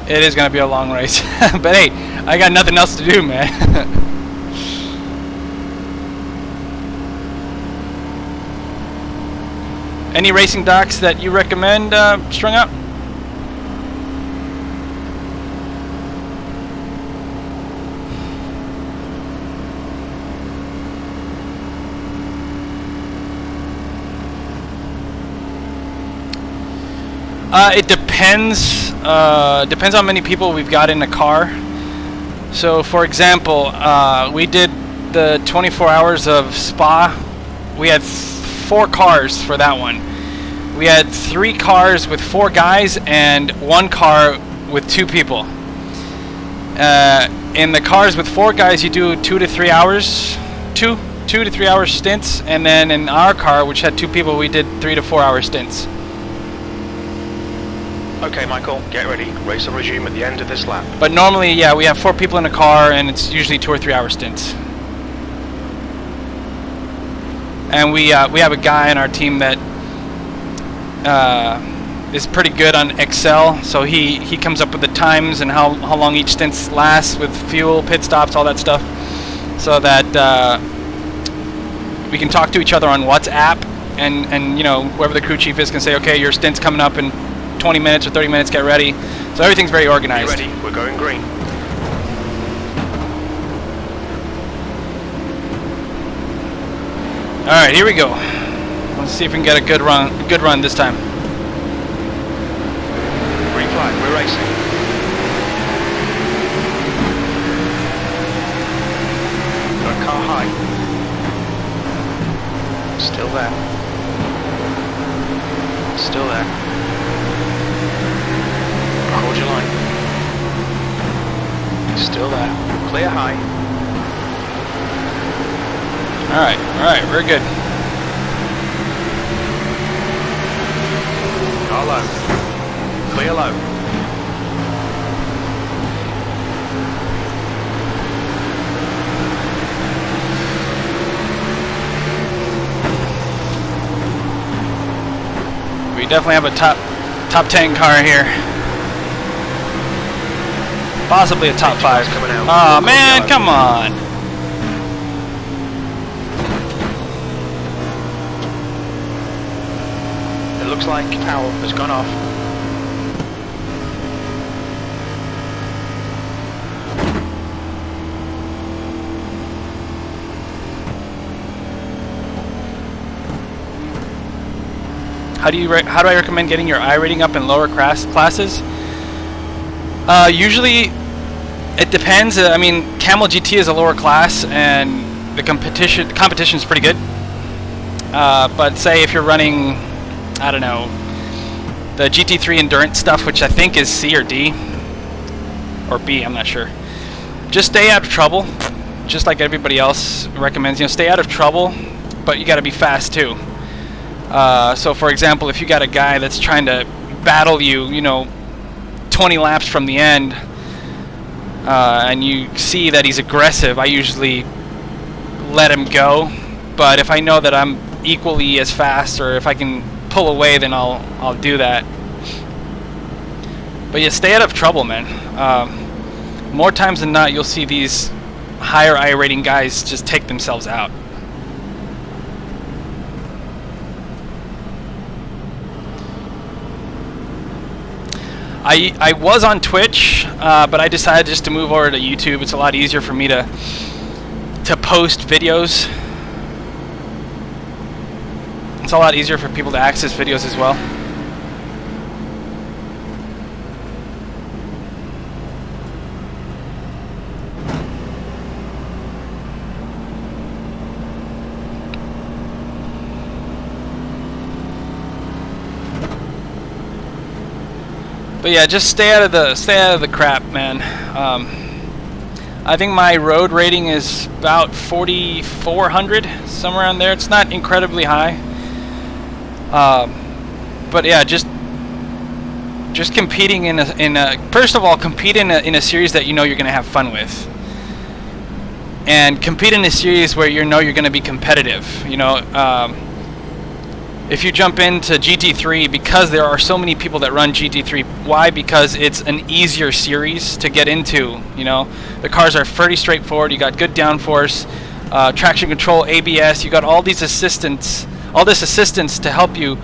It is going to be a long race. But hey, I got nothing else to do, man. Any racing docs that you recommend, Strung Up? It depends. Depends on how many people we've got in a car. So, for example, we did the 24 Hours of Spa. We had 4 cars for that one. We had 3 cars with 4 guys and 1 car with 2 people. In the cars with 4 guys, you do 2 to 3 hours, 2 to 3 hour stints, and then in our car, which had 2 people, we did 3 to 4 hour stints. Okay, Michael, get ready. Race will resume at the end of this lap. But normally, yeah, we have 4 people in a car, and it's usually 2 or 3 hour stints. And we have a guy on our team that is pretty good on Excel, so he comes up with the times and how long each stint lasts with fuel, pit stops, all that stuff, so that we can talk to each other on WhatsApp, and you know, whoever the crew chief is can say, okay, your stint's coming up in 20 minutes or 30 minutes, get ready. So everything's very organized. Get ready, we're going green. Alright, here we go. Let's see if we can get a good run this time. Green flag, we're racing. Got car high. Still there. Still there. Hold your line. Still there. Clear high. Alright, we're good. Car low. Clear low. We definitely have a top 10 car here. Possibly a top 5. Oh man, come on. It looks like power has gone off. How do I recommend getting your iRating up in lower classes? Usually, it depends. I mean, Camel GT is a lower class, and the competition is pretty good. But say if you're running, I don't know, the GT3 Endurance stuff, which I think is C or D, or B, I'm not sure. Just stay out of trouble, just like everybody else recommends. You know, stay out of trouble, but you got to be fast too. So, for example, if you got a guy that's trying to battle you, you know, 20 laps from the end, and you see that he's aggressive, I usually let him go. But if I know that I'm equally as fast, or if I can pull away, then I'll do that. But yeah, stay out of trouble, man. More times than not, you'll see these higher I rating guys just take themselves out. I was on Twitch, but I decided just to move over to YouTube. It's a lot easier for me to post videos. It's a lot easier for people to access videos as well. But yeah, just stay out of the crap, man. I think my road rating is about 4,400, somewhere around there. It's not incredibly high. But yeah, just competing in a first of all, compete in a series that you know you're going to have fun with, and compete in a series where you know you're going to be competitive. You know, if you jump into GT3, because there are so many people that run GT3, why? Because it's an easier series to get into. You know, the cars are pretty straightforward. You got good downforce, traction control, ABS. You got all these assistance to help you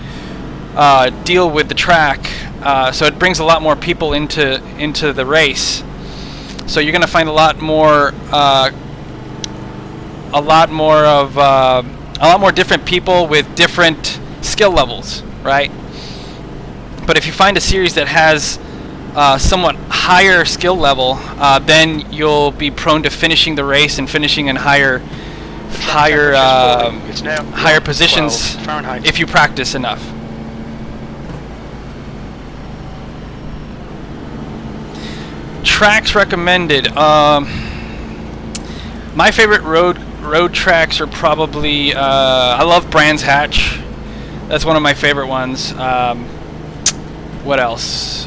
deal with the track. So it brings a lot more people into the race. So you're going to find a lot more different people with different skill levels, right? But if you find a series that has somewhat higher skill level, then you'll be prone to finishing the race and finishing in higher positions if you practice enough. Tracks recommended. My favorite road tracks are probably I love Brands Hatch. That's one of my favorite ones. What else?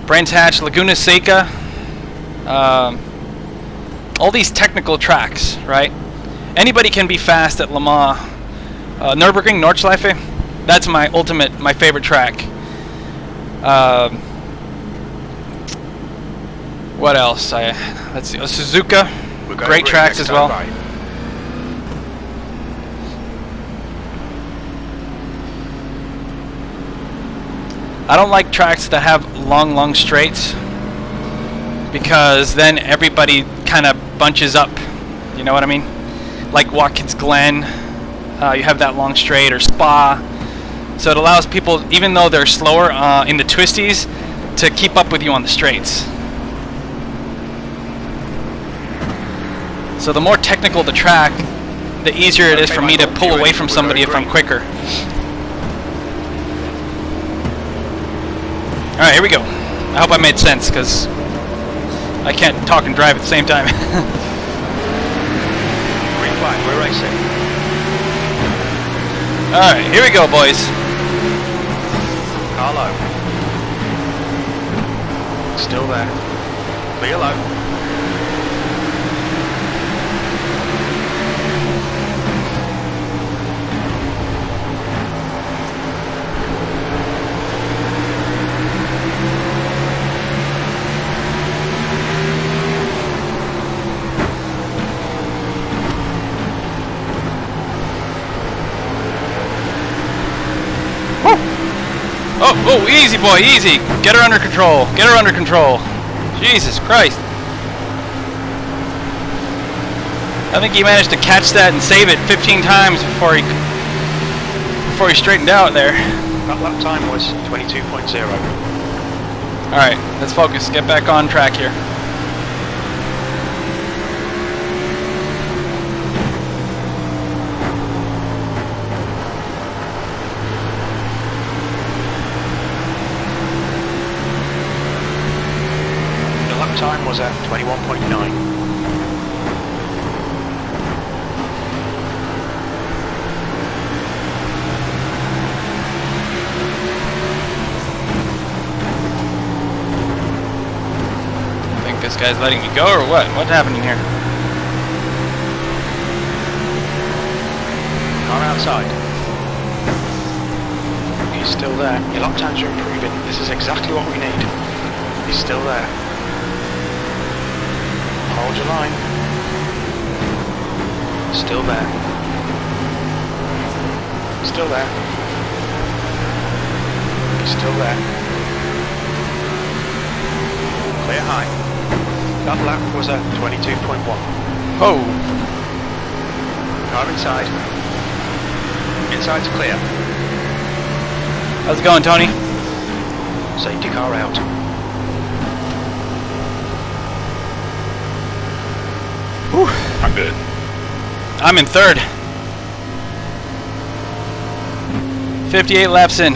Brands Hatch, Laguna Seca. All these technical tracks, right? Anybody can be fast at Le Mans. Nürburgring, Nordschleife. That's my favorite track. What else? Let's see. Suzuka, great tracks as well. Right. I don't like tracks that have long straights, because then everybody kind of bunches up. You know what I mean? Like Watkins Glen, you have that long straight, or Spa. So it allows people, even though they're slower in the twisties, to keep up with you on the straights. So the more technical the track, the easier it is for me to pull away from somebody if I'm quicker. Alright, here we go. I hope I made sense, because I can't talk and drive at the same time. Green flag, we're racing. Alright, here we go, boys. Carlo. Still there. Be alone. Oh, easy, boy, easy. Get her under control. Get her under control. Jesus Christ. I think he managed to catch that and save it 15 times before he straightened out there. That lap time was 22.0. Alright, let's focus. Get back on track here. Time was at 21.9. I think this guy's letting me go, or what? What's happening here? Car outside. He's still there. Your lap times are improving. This is exactly what we need. He's still there. Hold your line. Still there. Still there. He's still there. Clear high. That lap was a 22.1. Oh. Car inside. Inside's clear. How's it going, Tony? Safety car out. Whew. I'm good. I'm in third. 58 laps in.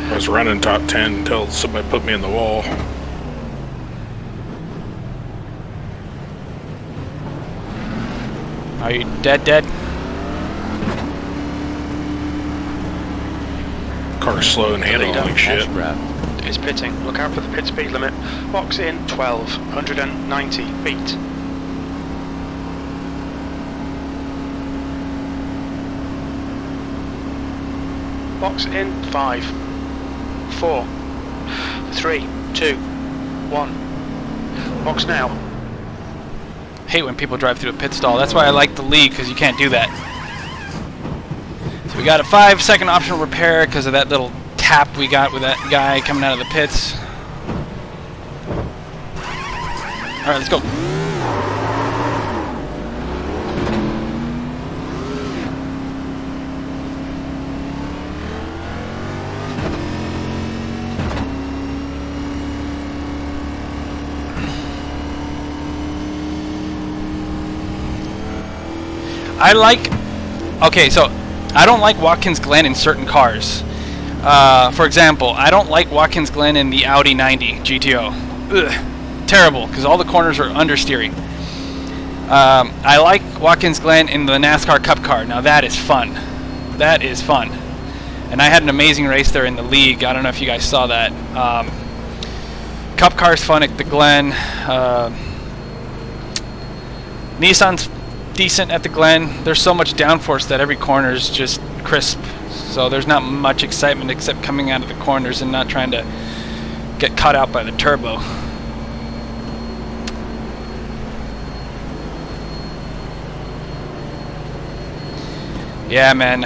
I was running top 10 until somebody put me in the wall. Are you dead? Car's slow and handling like shit. Catch breath. It's pitting. Look out for the pit speed limit. Box in 1,290 feet. Box in 5, 4, 3, 2, 1. Box now. Hate when people drive through a pit stall. That's why I like the league, because you can't do that. So we got a 5-second optional repair because of that little tap we got with that guy coming out of the pits. Alright, let's go. I like... Okay, so I don't like Watkins Glen in certain cars. For example, I don't like Watkins Glen in the Audi 90 GTO. Ugh, terrible, because all the corners are understeering. I like Watkins Glen in the NASCAR Cup car. Now that is fun. That is fun. And I had an amazing race there in the league. I don't know if you guys saw that. Cup car's fun at the Glen. Nissan's decent at the Glen. There's so much downforce that every corner is just crisp. So there's not much excitement except coming out of the corners and not trying to get caught out by the turbo. Yeah, man.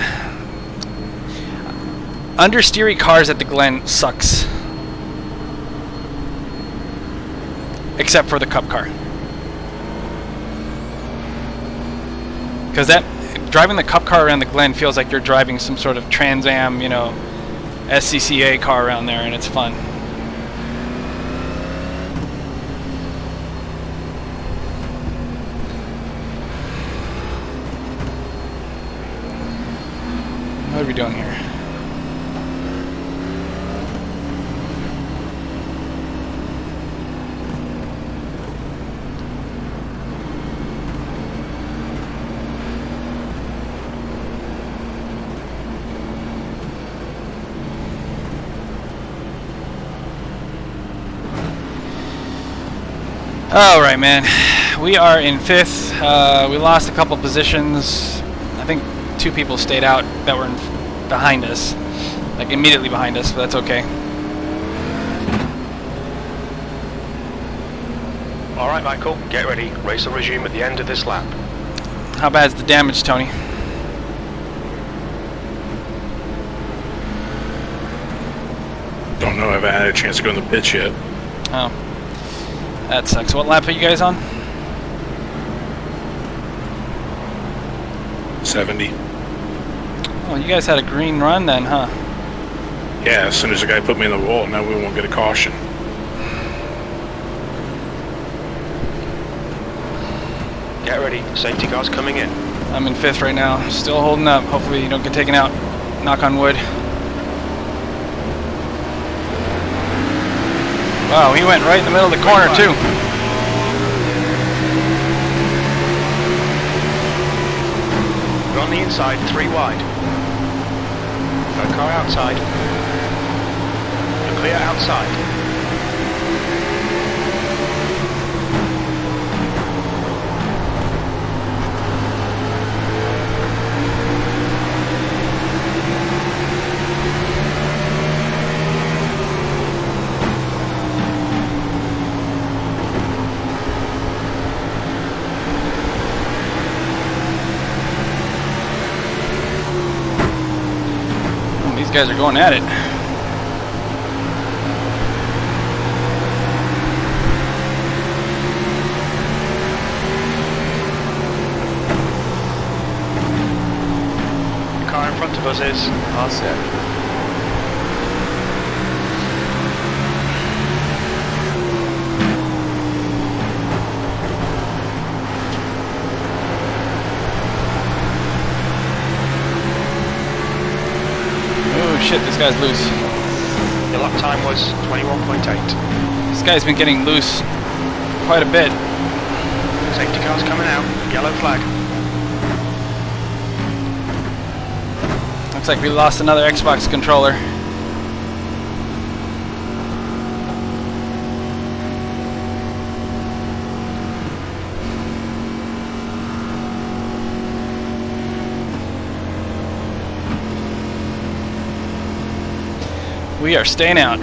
Understeery cars at the Glen sucks. Except for the Cup car. Because that driving the Cup car around the Glen feels like you're driving some sort of Trans Am, you know, SCCA car around there, and it's fun. What are we doing here? Alright, man. We are in 5th. We lost a couple positions. I think 2 people stayed out that were behind us. Like, immediately behind us, but that's okay. Alright, Michael, get ready. Race will resume at the end of this lap. How bad's the damage, Tony? Don't know if I had a chance to go in the pits yet. Oh. That sucks. What lap are you guys on? 70. Oh, you guys had a green run then, huh? Yeah, as soon as the guy put me in the wall, now we won't get a caution. Get ready. Safety car's coming in. I'm in 5th right now. Still holding up. Hopefully you don't get taken out. Knock on wood. Wow, he went right in the middle of the corner, too. We're on the inside, 3 wide. No car outside. You're clear outside. These guys are going at it. The car in front of us is All set. Oh shit, this guy's loose. your lap time was 21.8. This guy's been getting loose quite a bit. Safety car's coming out. Yellow flag. Looks like we lost another Xbox controller. We are staying out.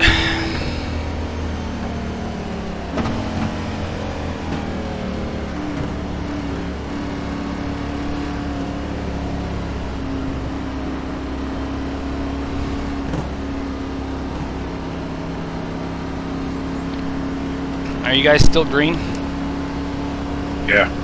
Are you guys still green? Yeah.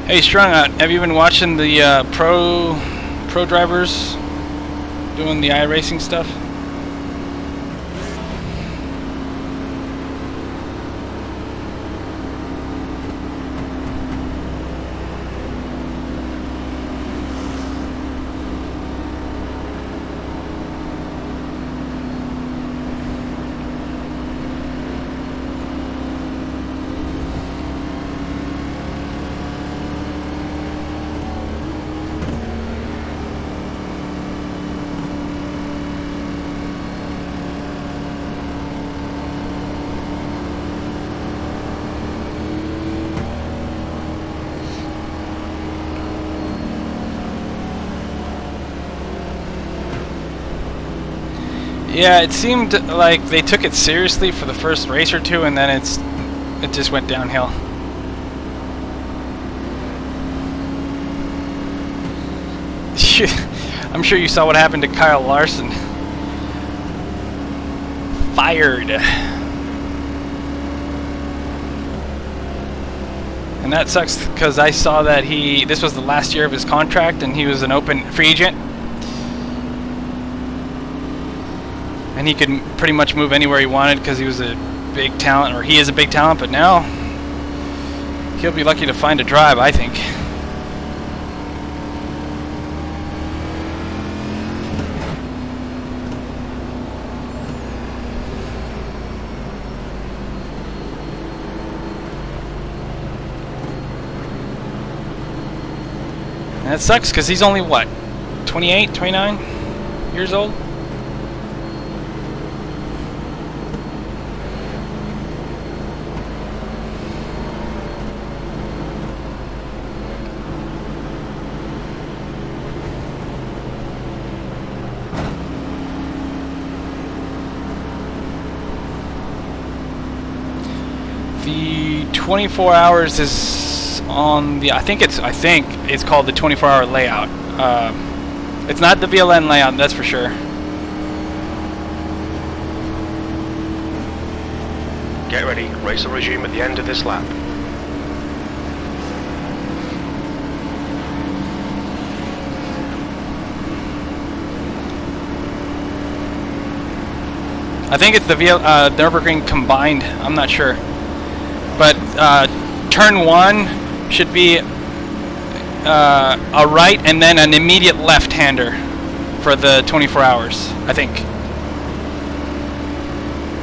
Hey, Strung Out, have you been watching the pro drivers doing the iRacing stuff? Yeah, it seemed like they took it seriously for the first race or two, and then it just went downhill. I'm sure you saw what happened to Kyle Larson. Fired. And that sucks because I saw that this was the last year of his contract and he was an open free agent. And he could pretty much move anywhere he wanted because he was a big talent, or he is a big talent, but now he'll be lucky to find a drive, I think. And that sucks because he's only, what, 28, 29 years old? The 24 hours is on the, I think it's called the 24-hour layout. It's not the VLN layout, that's for sure. Get ready. Race will resume at the end of this lap. I think it's the Nürburgring combined. I'm not sure. But turn 1 should be a right and then an immediate left-hander for the 24 hours, I think.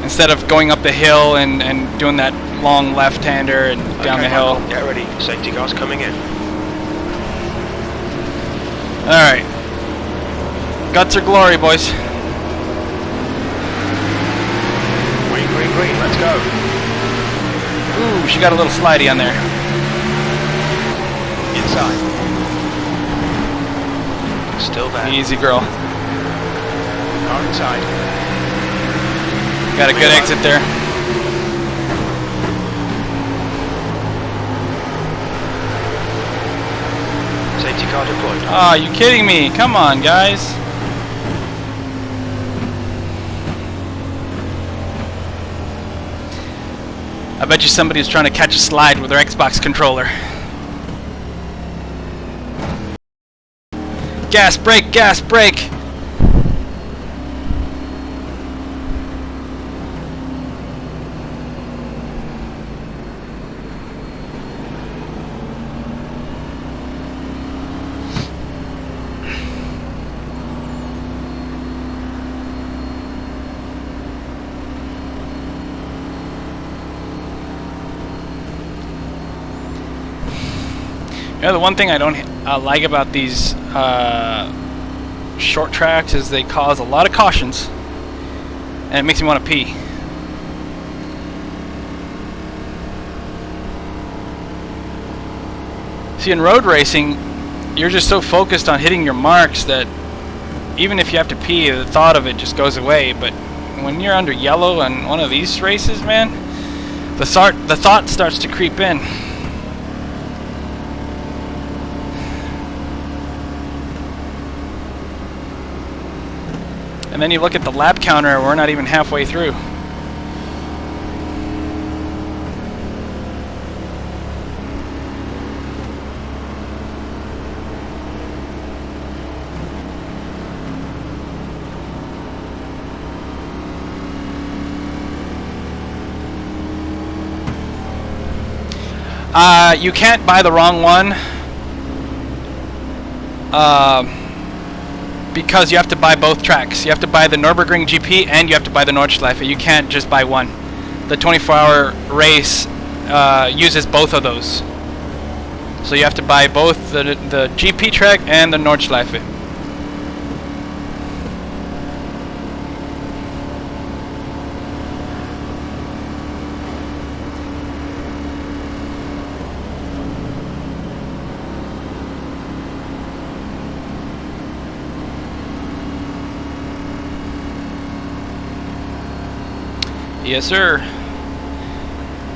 Instead of going up the hill and doing that long left-hander and down the hill. Get ready. Safety cars coming in. Alright. Guts or glory, boys. Green, green, green. Let's go. Ooh, she got a little slidey on there. Inside. Still there. Easy, girl. Car inside. Got a good exit there. Safety car deployed. Ah, you kidding me? Come on, guys. I bet you somebody's trying to catch a slide with their Xbox controller. Gas, brake, gas, brake. You know, the one thing I don't like about these short tracks is they cause a lot of cautions, and it makes me want to pee. See, in road racing, you're just so focused on hitting your marks that even if you have to pee, the thought of it just goes away. But when you're under yellow on one of these races, man, the thought starts to creep in. And then you look at the lap counter, and we're not even halfway through. You can't buy the wrong one. Because you have to buy both tracks. You have to buy the Nürburgring GP and you have to buy the Nordschleife. You can't just buy one. The 24-hour race uses both of those. So you have to buy both the GP track and the Nordschleife. Yes, sir.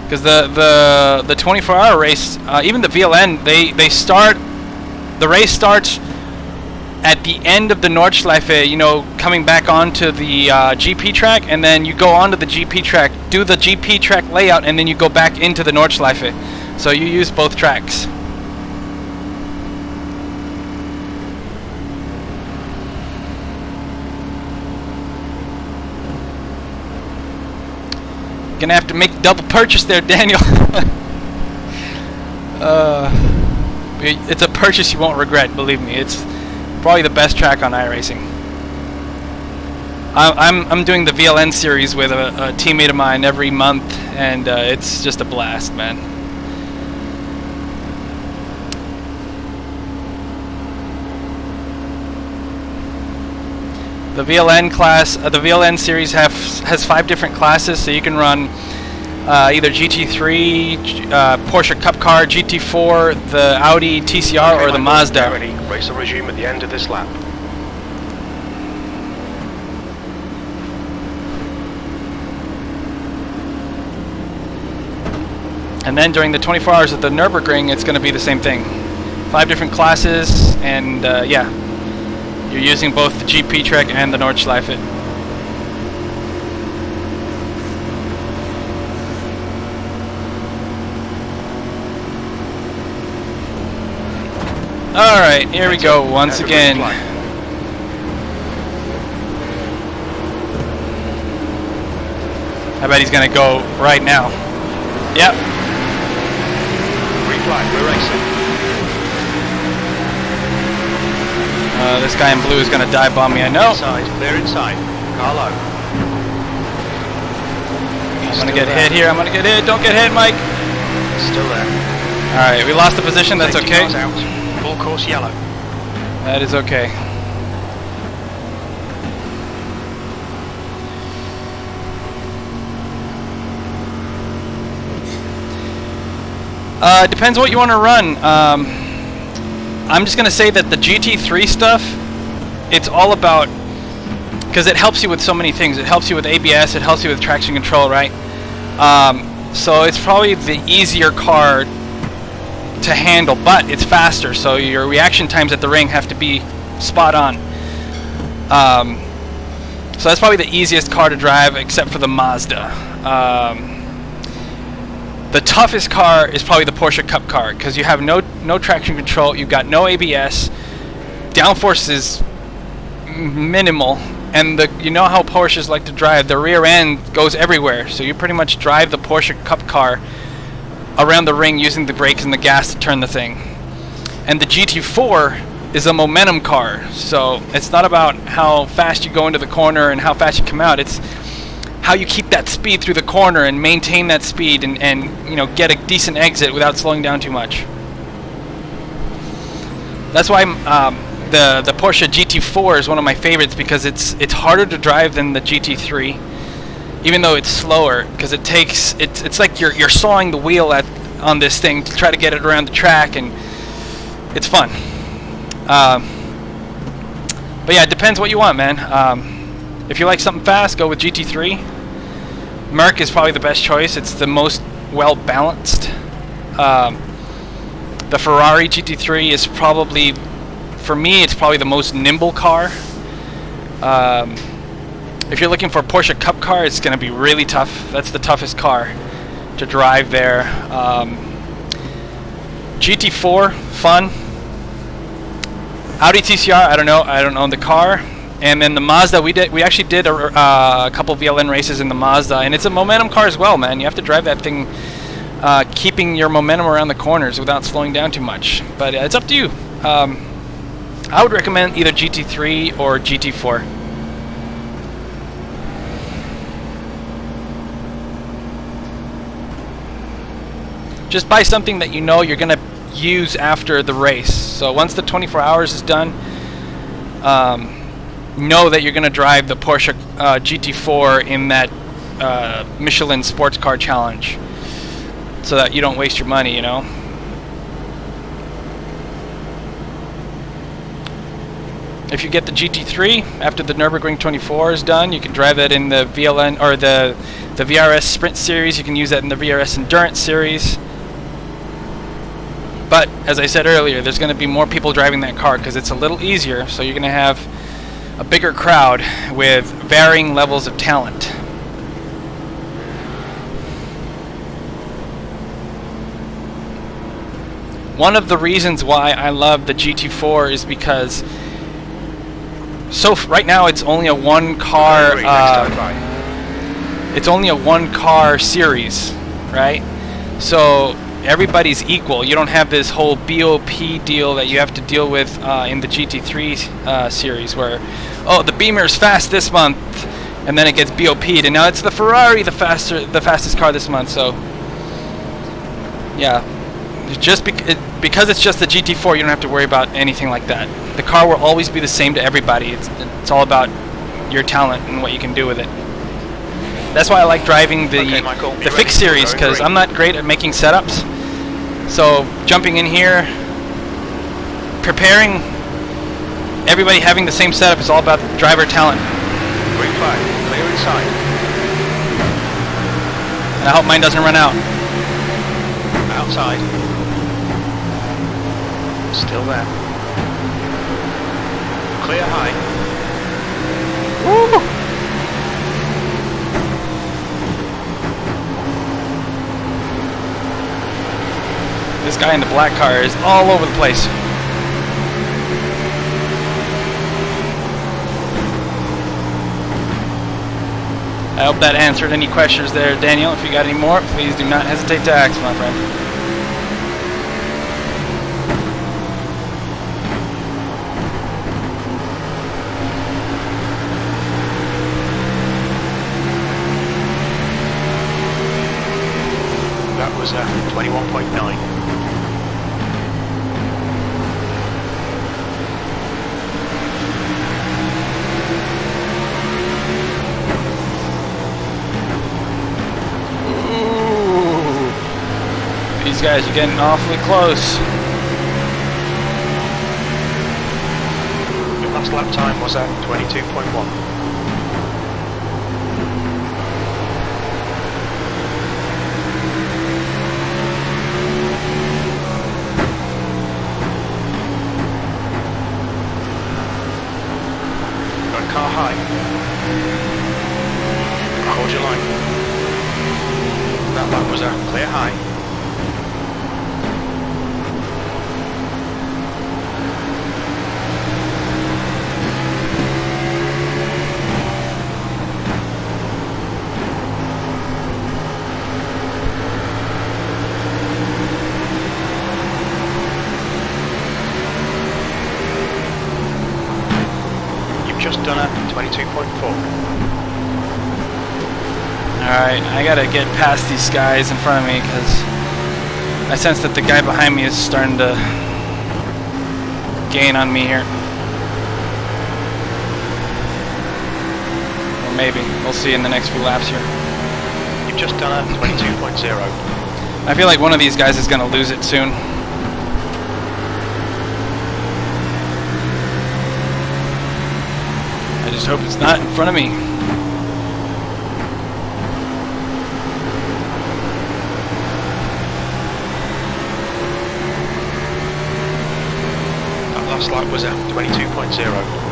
Because the 24-hour race, even the VLN, they start. The race starts at the end of the Nordschleife. You know, coming back onto the GP track, and then you go onto the GP track, do the GP track layout, and then you go back into the Nordschleife. So you use both tracks. Gonna have to make double purchase there, Daniel. It's a purchase you won't regret, believe me. It's probably the best track on iRacing. I'm doing the VLN series with a teammate of mine every month, and it's just a blast, man. The VLN class, the VLN series has 5 different classes, so you can run either GT3, Porsche Cup Car, GT4, the Audi TCR, or the Mazda. Ready. Race will resume at the end of this lap. And then during the 24 hours at the Nürburgring, it's going to be the same thing. 5 different classes, and yeah. You're using both the GP track and the Nordschleife. Alright, here we go once again. I bet he's gonna go right now. Yep. Green flag, we're racing. This guy in blue is gonna dive bomb me, I know. Inside, clear inside. Carlo. I'm gonna get hit here, I'm gonna get hit. Don't get hit, Mike. Still there. Alright, we lost the position, that's Safety okay. cars out. Full course yellow. That is okay. Depends what you want to run. I'm just going to say that the GT3 stuff, it's all about, because it helps you with so many things. It helps you with ABS, it helps you with traction control, right? So it's probably the easier car to handle, but it's faster, so your reaction times at the ring have to be spot on. So that's probably the easiest car to drive, except for the Mazda. The toughest car is probably the Porsche Cup car, because you have no traction control, you've got no ABS, downforce is minimal, and you know how Porsches like to drive, the rear end goes everywhere, so you pretty much drive the Porsche Cup car around the ring using the brakes and the gas to turn the thing. And the GT4 is a momentum car, so it's not about how fast you go into the corner and how fast you come out, it's how you keep that speed through the corner and maintain that speed and you know, get a decent exit without slowing down too much. That's why the Porsche GT4 is one of my favorites, because it's harder to drive than the GT3, even though it's slower, because it's like you're sawing the wheel on this thing to try to get it around the track, and it's fun. But yeah, it depends what you want, man. If you like something fast, go with GT3. Merc is probably the best choice. It's the most well balanced. The Ferrari GT3 is probably, for me, it's probably the most nimble car. If you're looking for a Porsche Cup car, it's going to be really tough. That's the toughest car to drive there. GT4, fun. Audi TCR, I don't know the car. And then the Mazda, we actually did a couple VLN races in the Mazda, and it's a momentum car as well, man. You have to drive that thing, keeping your momentum around the corners without slowing down too much. But it's up to you. I would recommend either GT3 or GT4. Just buy something that you know you're going to use after the race. So once the 24 hours is done, know that you're going to drive the Porsche GT4 in that Michelin Sports Car Challenge, so that you don't waste your money, you know. If you get the GT3 after the Nürburgring 24 is done, you can drive that in the VLN or the VRS Sprint Series. You can use that in the VRS Endurance Series. But as I said earlier, there's going to be more people driving that car because it's a little easier, so you're going to have a bigger crowd with varying levels of talent. One of the reasons why I love the GT4 is because right now it's only a one car series, right? So everybody's equal. You don't have this whole BOP deal that you have to deal with in the GT3 series, where the Beamer's fast this month, and then it gets BOP'd, and now it's the Ferrari the fastest car this month. So yeah, just because it's just the GT4, you don't have to worry about anything like that. The car will always be the same to everybody. It's all about your talent and what you can do with it. That's why I like driving the fixed series, because I'm not great at making setups. So jumping in here, preparing, everybody having the same setup is all about driver talent. Green flag, clear inside. And I hope mine doesn't run out. Outside. Still there. Clear high. Woo! This guy in the black car is all over the place. I hope that answered any questions there, Daniel. If you got any more, please do not hesitate to ask, my friend. That was 21.9. These guys are getting awfully close. Your last lap time was at 22.1. Got car high. Hold your line. That lap was a clear high. Just done at 22.4. Alright, I gotta get past these guys in front of me because I sense that the guy behind me is starting to gain on me here. Or maybe. We'll see in the next few laps here. You've just done at 22.0. I feel like one of these guys is gonna lose it soon. I just hope it's not in front of me. That last lap was at 22.0.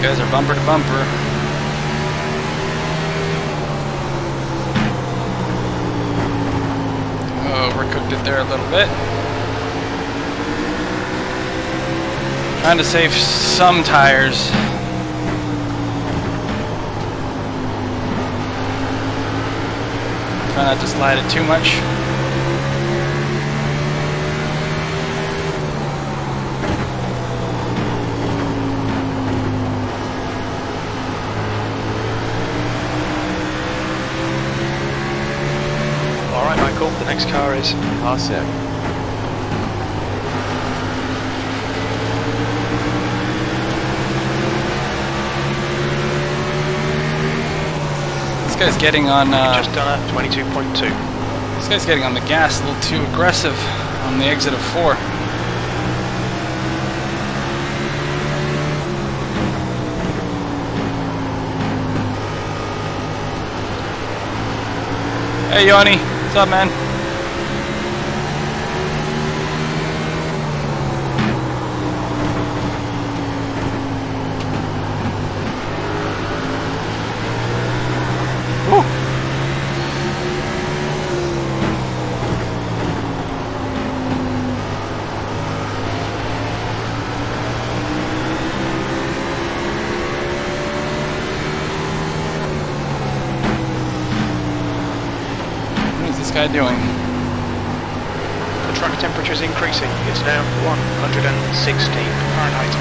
Guys are bumper to bumper. Oh, overcooked it there a little bit. Trying to save some tires. Try not to slide it too much. The next car is Car 7. This guy's getting on. Just done at 22.2. This guy's getting on the gas a little too aggressive on the exit of 4. Hey, Yoni. What's up, man? Woo. What is this guy doing? The track temperature is increasing. It's now 116 Fahrenheit.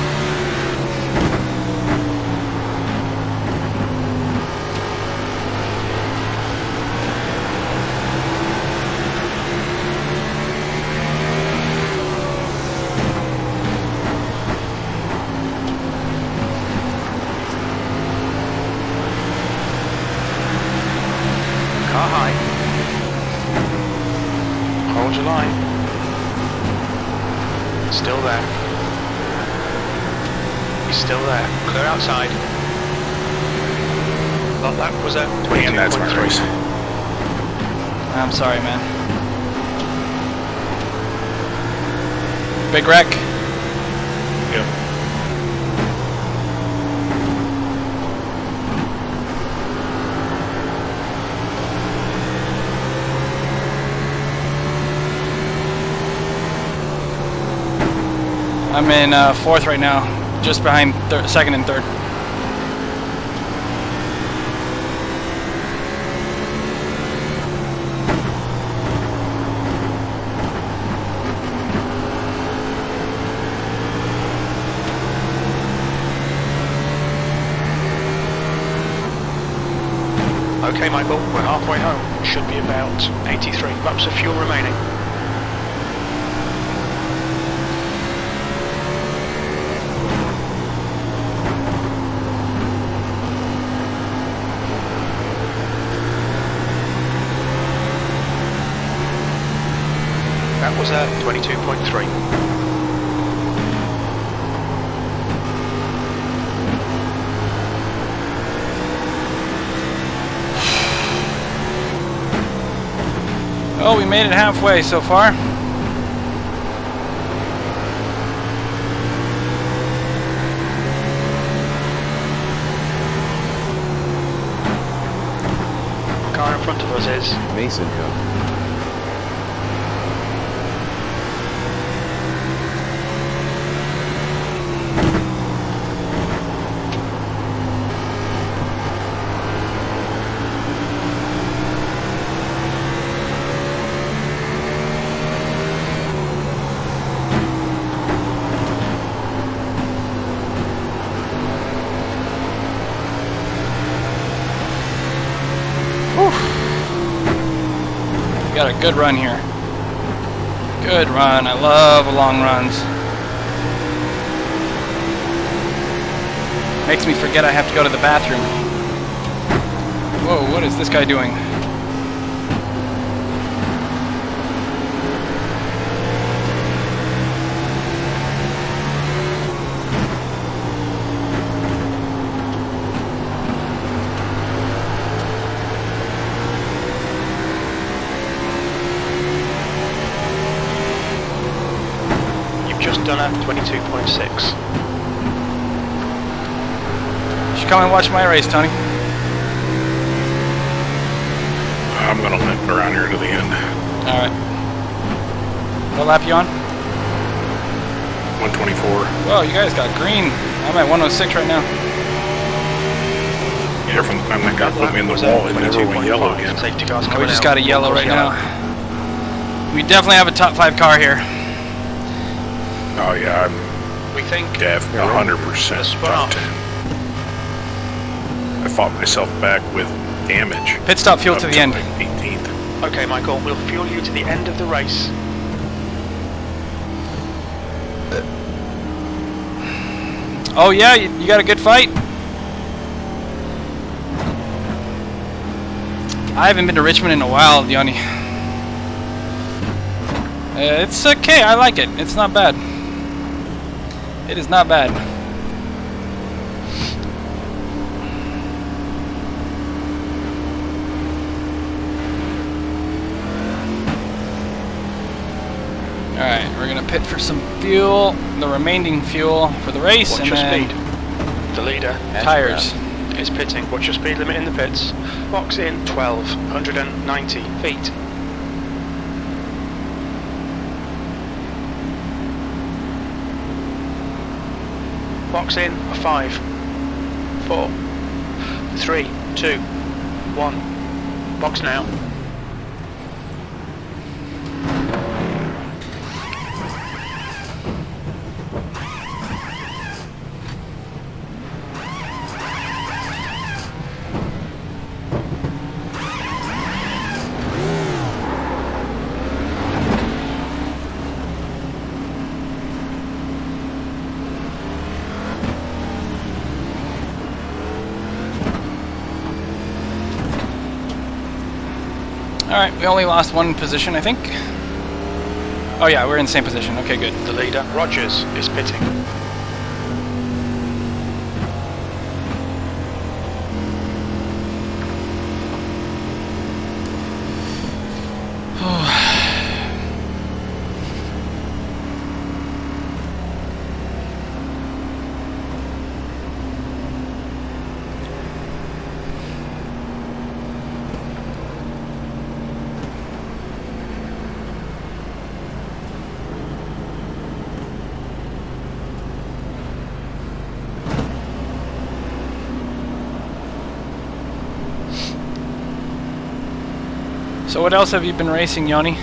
Car high. Hold your line. Still there. He's still there. Clear outside. Well, that was a 22.3. And that's my race. I'm sorry, man. Big wreck. Yep. I'm in 4th right now, just behind 2nd and 3rd. Okay, Michael, we're halfway home. Should be about 83 laps of fuel remaining. That was a 22.3. Oh, we made it halfway so far. The car in front of us is Mason Cup. Got a good run here. Good run. I love long runs. Makes me forget I have to go to the bathroom. Whoa, what is this guy doing? just done a 22.6. You should come and watch my race, Tony. I'm going to limp around here to the end. Alright. What lap you on? 124. Whoa, you guys got green. I'm at 106 right now. Yeah, from the time that guy put me in the wall, it never went yellow again. Safety cars We coming just out. got a yellow right now. We definitely have a top 5 car here. Oh yeah, I'm We think 100% spun top off. 10. I fought myself back with damage. Pit stop fuel to up the end. like 18th. Okay, Michael, we'll fuel you to the end of the race. Oh yeah, you got a good fight? I haven't been to Richmond in a while, Yanni. It's okay, I like it. It's not bad. It is not bad. Alright, we're gonna pit for some fuel, the remaining fuel for the race, Watch and your then speed. The leader tires. is pitting. Watch your speed limit in the pits. Box in 1,290 feet. Box in 5, 4, 3, 2, 1. Box now. Alright, we only lost one position, I think. Oh yeah, we're in the same position. Okay, good. The leader, Rogers, is pitting. So what else have you been racing, Yoni?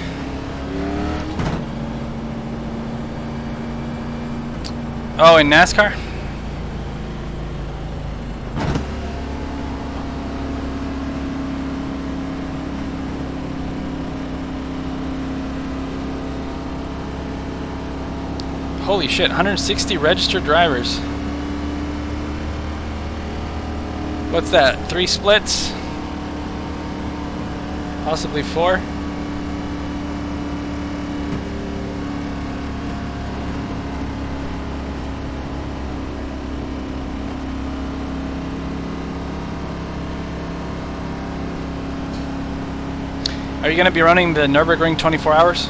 Oh, in NASCAR? Holy shit, 160 registered drivers. What's that? 3 splits? Possibly 4? Are you going to be running the Nürburgring 24 hours?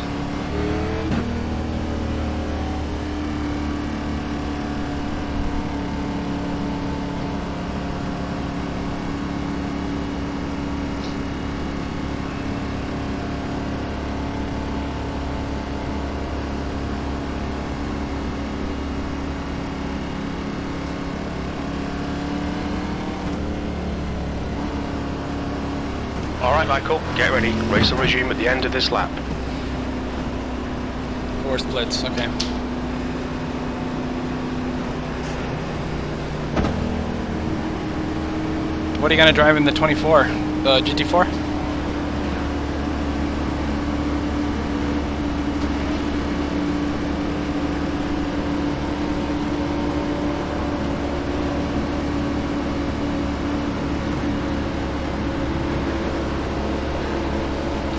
Alright, Michael, get ready. Race will resume at the end of this lap. 4 splits, okay. What are you going to drive in the 24? The GT4?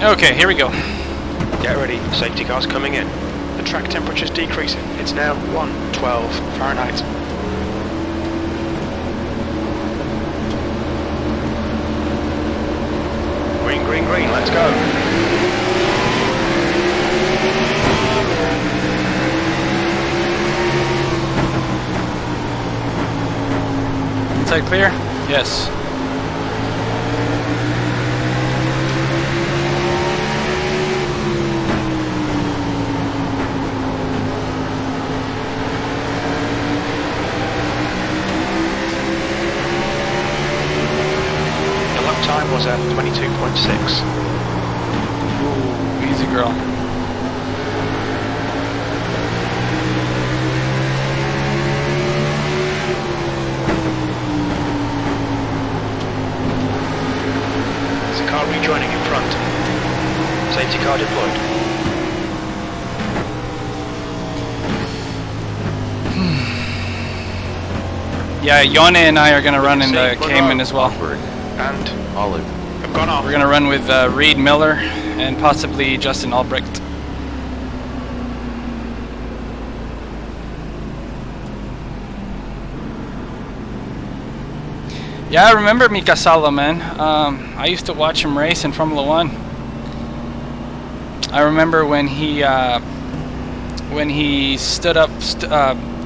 Okay, here we go. Get ready, safety car's coming in. The track temperature's decreasing. It's now 112 Fahrenheit. Green, green, green, let's go. Inside clear? Yes. Time was at 22.6. Ooh, easy girl. There's a car rejoining in front. Safety car deployed. Yeah, Yone and I are going to run in the Cayman as well. And Olive. I've gone off. We're going to run with Reed Miller and possibly Justin Albrecht. Yeah, I remember Mika Salo, man. I used to watch him race in Formula 1. I remember when he stood up,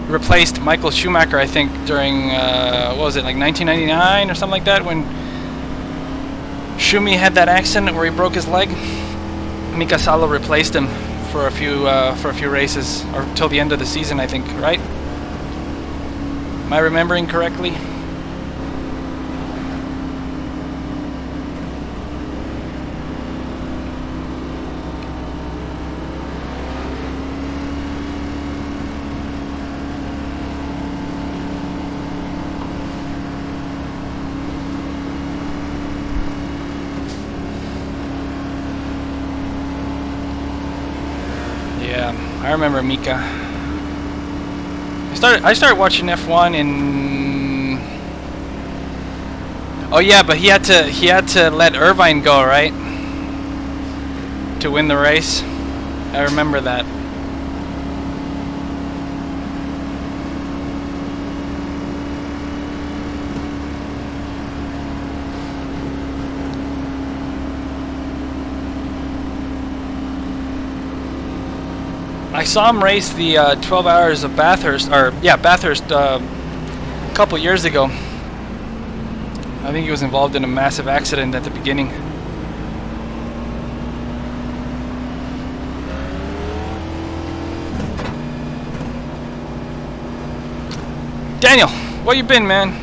replaced Michael Schumacher, I think, during, what was it, like 1999 or something like that, when Schumi had that accident where he broke his leg. Mika Salo replaced him for a few races, or till the end of the season, I think, right? Am I remembering correctly? Yeah, I remember Mika. I started watching F1 in. Oh yeah, but he had to let Irvine go, right? To win the race. I remember that. I saw him race the 12 hours of Bathurst, Bathurst a couple years ago. I think he was involved in a massive accident at the beginning. Daniel, where you been, man?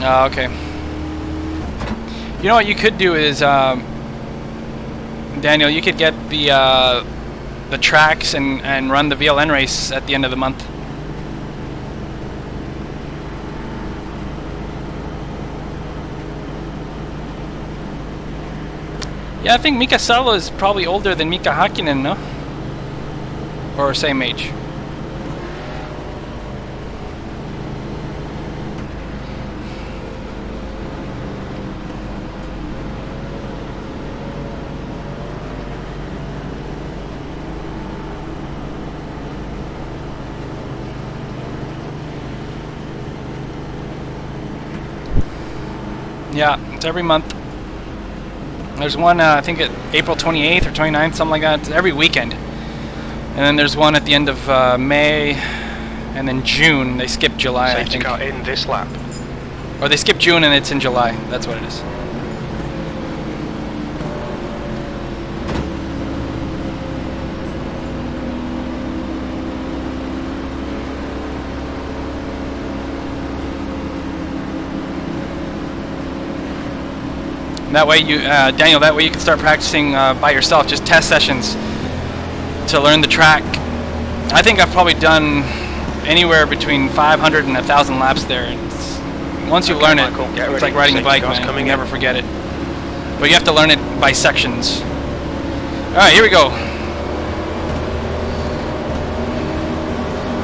Oh, okay. You know what you could do is, Daniel, you could get the tracks and run the VLN race at the end of the month. Yeah, I think Mika Salo is probably older than Mika Hakkinen, no? Or same age. Yeah, it's every month. There's one, I think at April 28th or 29th, something like that. It's every weekend. And then there's one at the end of May, and then June. They skip July, I think. Safety car in this lap. Or they skip June and it's in July. That's what it is. That way you, Daniel, that way you can start practicing by yourself, just test sessions to learn the track. I think I've probably done anywhere between 500 and 1,000 laps there. Once you learn it, it's like riding a bike, man. You never forget it. But you have to learn it by sections. Alright, here we go.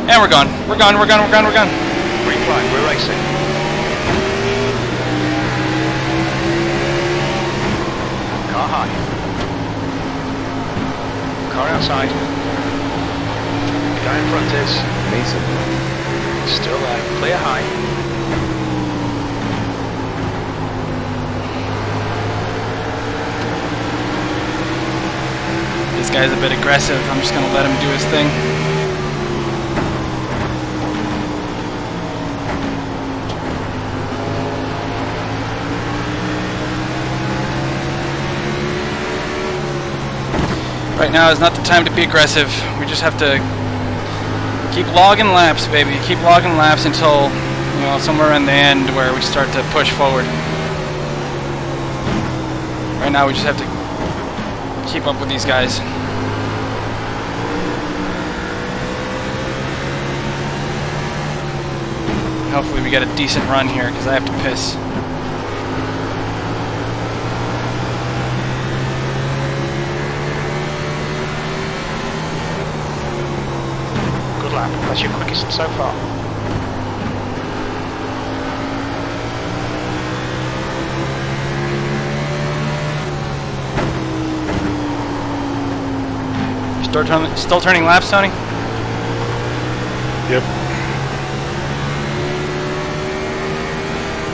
And we're gone. We're gone, we're gone, we're gone, we're gone. Green flag, we're racing. Car high. Car outside. The guy in front is Mason. still there. Clear high. This guy's a bit aggressive. I'm just gonna let him do his thing. Right now is not the time to be aggressive. We just have to keep logging laps, baby. Keep logging laps until, you know, somewhere in the end where we start to push forward. Right now we just have to keep up with these guys. Hopefully we get a decent run here because I have to piss. Lap. That's your quickest so far. Still turning laps, Tony? Yep.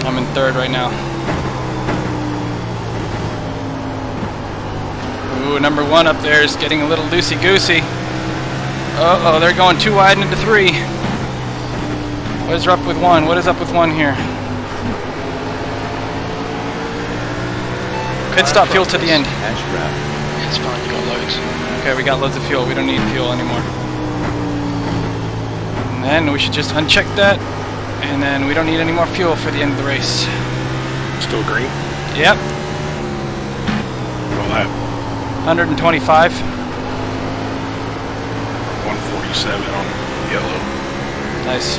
I'm in third right now. Ooh, number one up there is getting a little loosey-goosey. Uh-oh, they're going too wide into three. What is up with one? What is up with one here? Pit stop fuel to the end. It's fine, you got loads. Okay, we got loads of fuel. We don't need fuel anymore. And then we should just uncheck that. And then we don't need any more fuel for the end of the race. Still green? Yep. Well, that 125. 147 on yellow. Nice.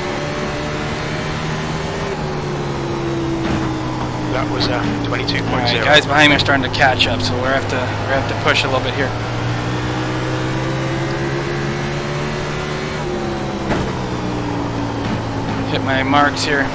That was 22.0. Alright, guys behind me are starting to catch up, so we're gonna have to push a little bit here. Hit my marks here.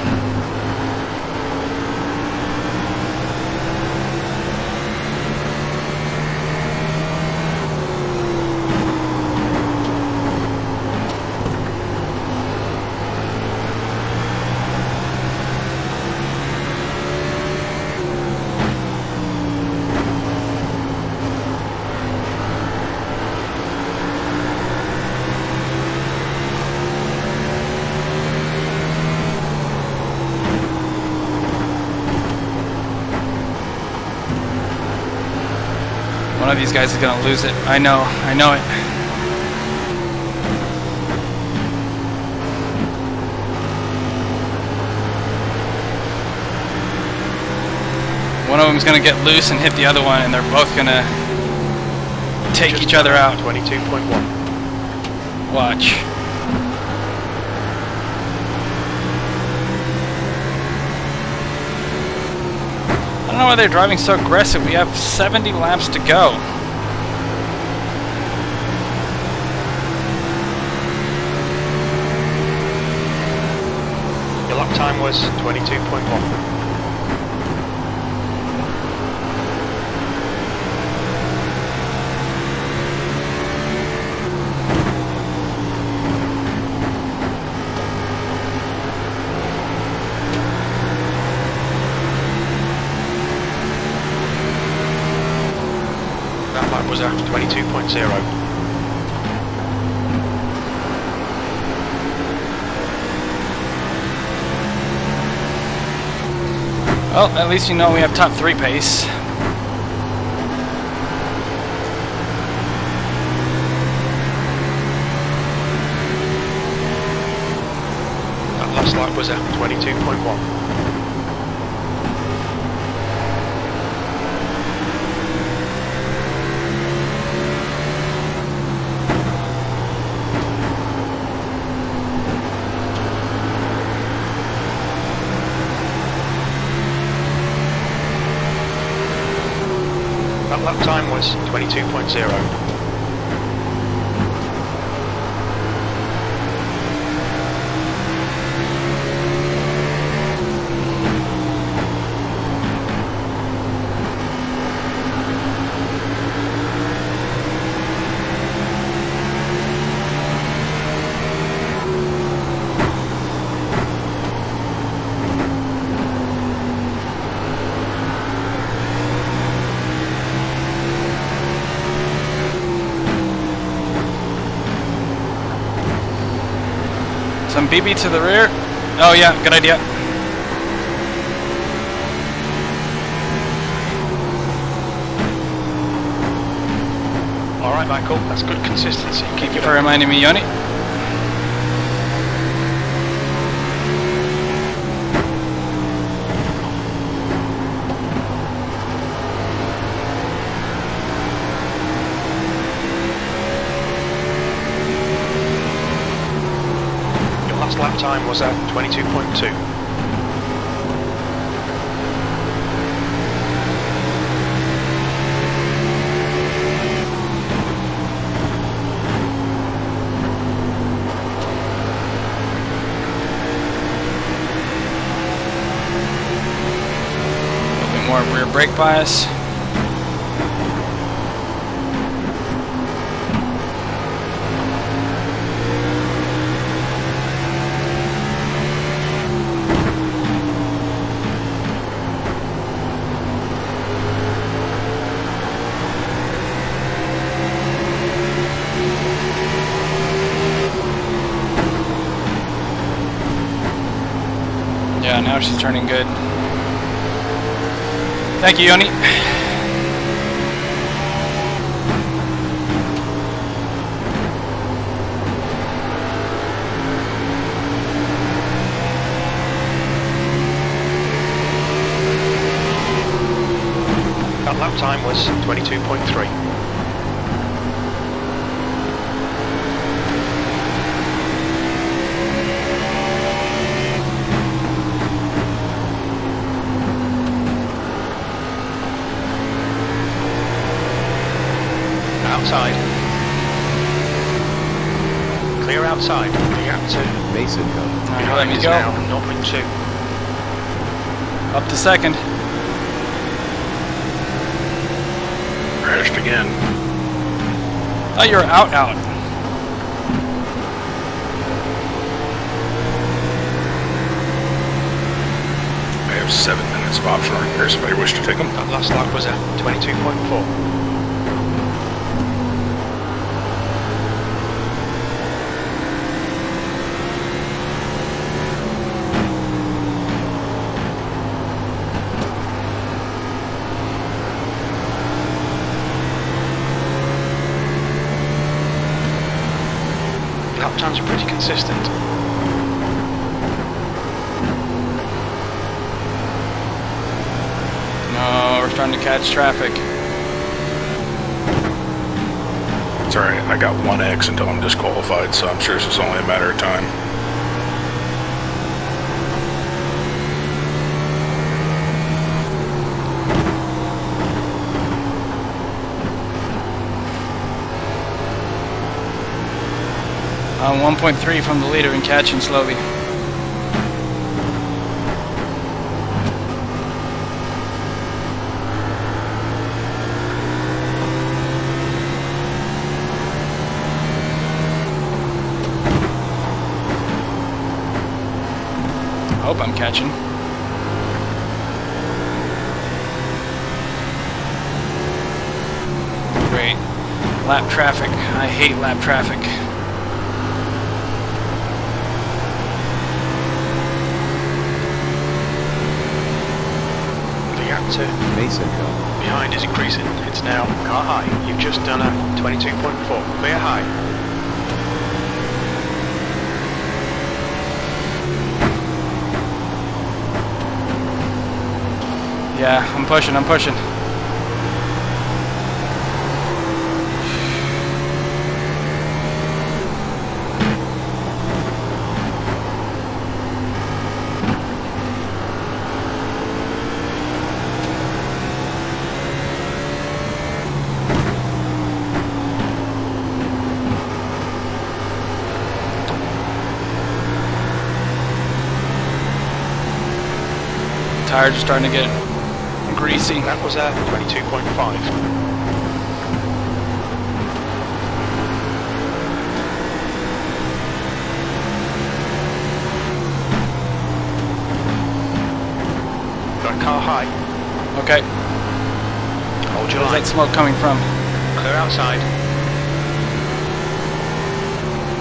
One of these guys is gonna lose it. I know it. One of them's gonna get loose and hit the other one, and they're both gonna take each other out. 22.1. Watch. I don't know why they're driving so aggressive. We have 70 laps to go. Your lap time was 22.1. That lap was 22.0. Well, at least you know we have top 3 pace. That last lap was 22.1. That lap time was 22.0. Some BB to the rear. Oh yeah, good idea. Alright Michael, that's good consistency. Thank you for reminding me, Yoni. Last lap time was 22.2. A little bit more rear brake bias. Yeah, now she's turning good. Thank you, Yoni. That lap time was 22.3. outside. Clear outside. The gap to Mason Cup. Alright, let me is go. now 0.2. Up to second. Crashed again. Oh, you're out. I have 7 minutes of optional repairs if I wish to take them. That last lap was at 22.4. Lap times are pretty consistent. No, we're starting to catch traffic. It's alright, I got 1X until I'm disqualified, so I'm sure it's only a matter of time. I'm 1.3 from the leader and catching slowly. I hope I'm catching. Great. Lap traffic. I hate lap traffic. The gap to Mason Cup. behind is increasing. It's now car high. You've just done a 22.4. Clear high. Yeah, I'm pushing. Tires are starting to get greasy. That was a 22.5. Got a car high. Okay, Hold your where's line. that smoke coming from? Clear outside.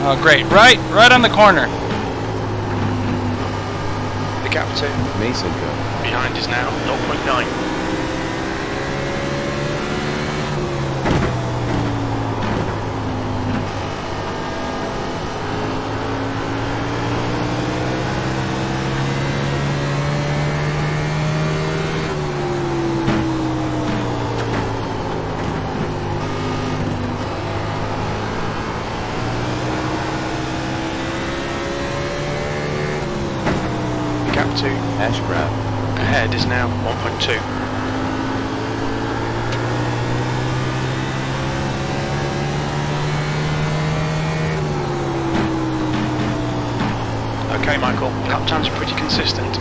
Oh, great. Right on the corner. The gap to Mason Cup. behind is now 0.9. The gap to Ashcraft. ahead is now 1.2. Okay, Michael, lap times are pretty consistent.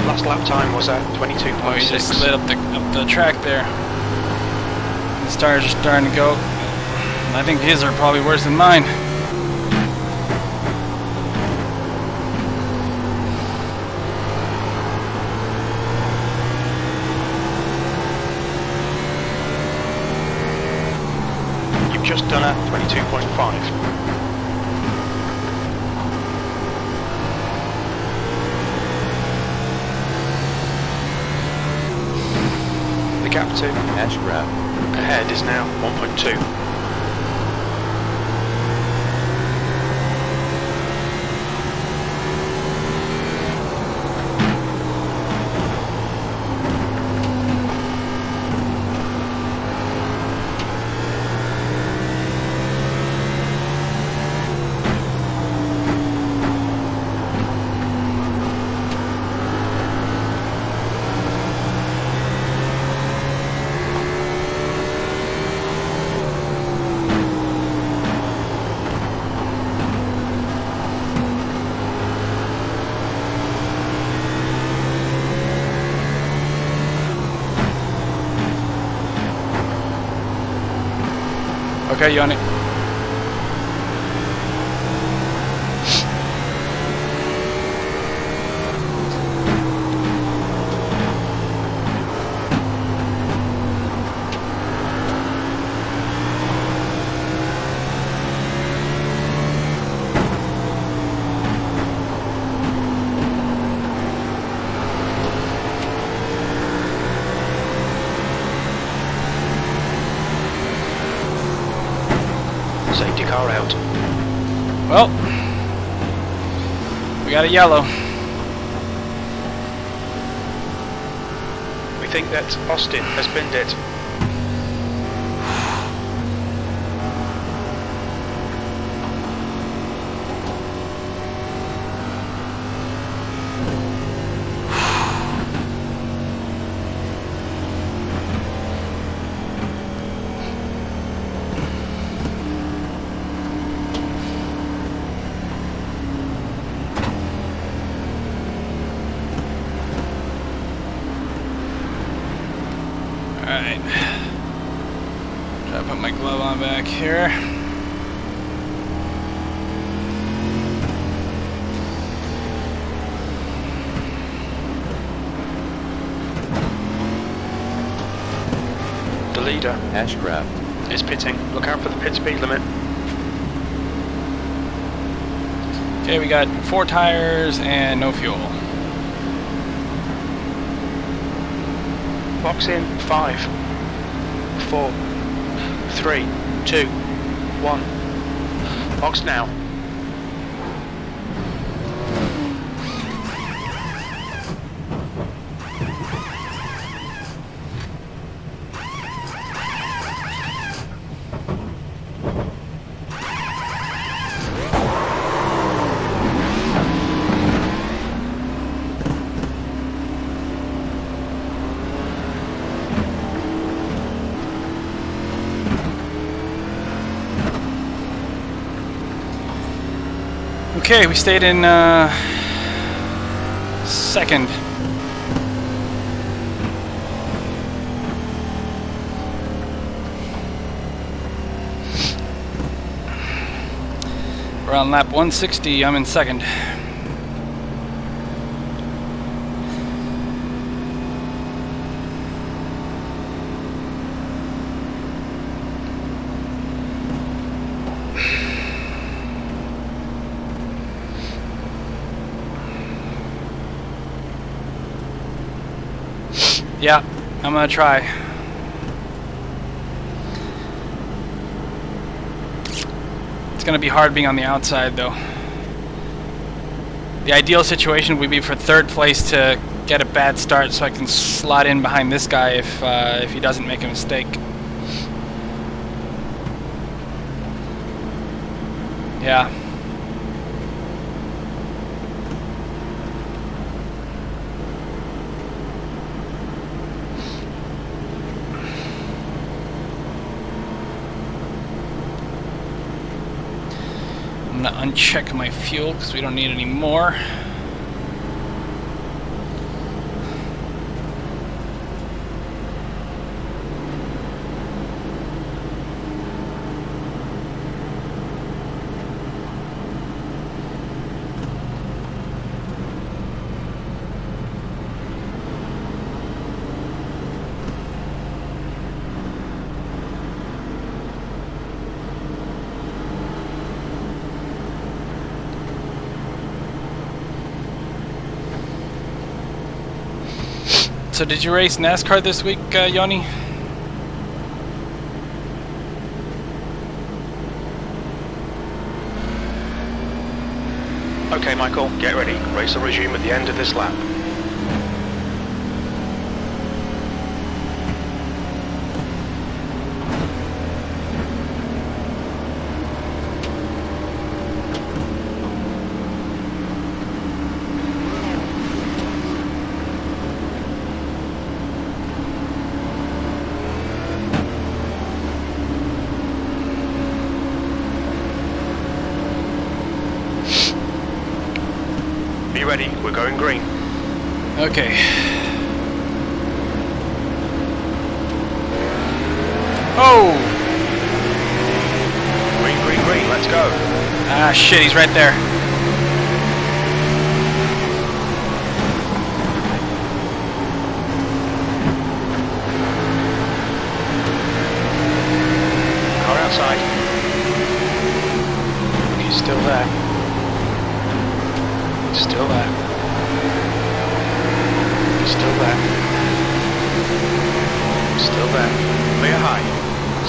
Last lap time was at 22.6. Oh, he just slid up the track there. His tires are starting to go. I think his are probably worse than mine. You've just done a 22.5. gap to Ash grab. ahead is now 1.2. Okay, you on it? Safety car out. Well, we got a yellow. We think that Austin has binned it. Alright. Try to put my glove on back here. The leader Ash grab. is pitting. Look out for the pit speed limit. Okay, we got 4 tires and no fuel. Box in 5, 4, 3, 2, 1. Box now. Okay, we stayed in second. We're on lap 160, I'm in second. Yeah, I'm gonna try. It's gonna be hard being on the outside though. The ideal situation would be for third place to get a bad start so I can slot in behind this guy if he doesn't make a mistake. Yeah. I'm gonna uncheck my fuel because we don't need any more. So did you race NASCAR this week, Yoni? Okay, Michael, get ready. Race will resume at the end of this lap. Be ready, we're going green. Okay. Oh! Green, green, green, let's go. Ah, shit, he's right there. Car outside. He's still there. Still there. Still there. Still there. Clear high.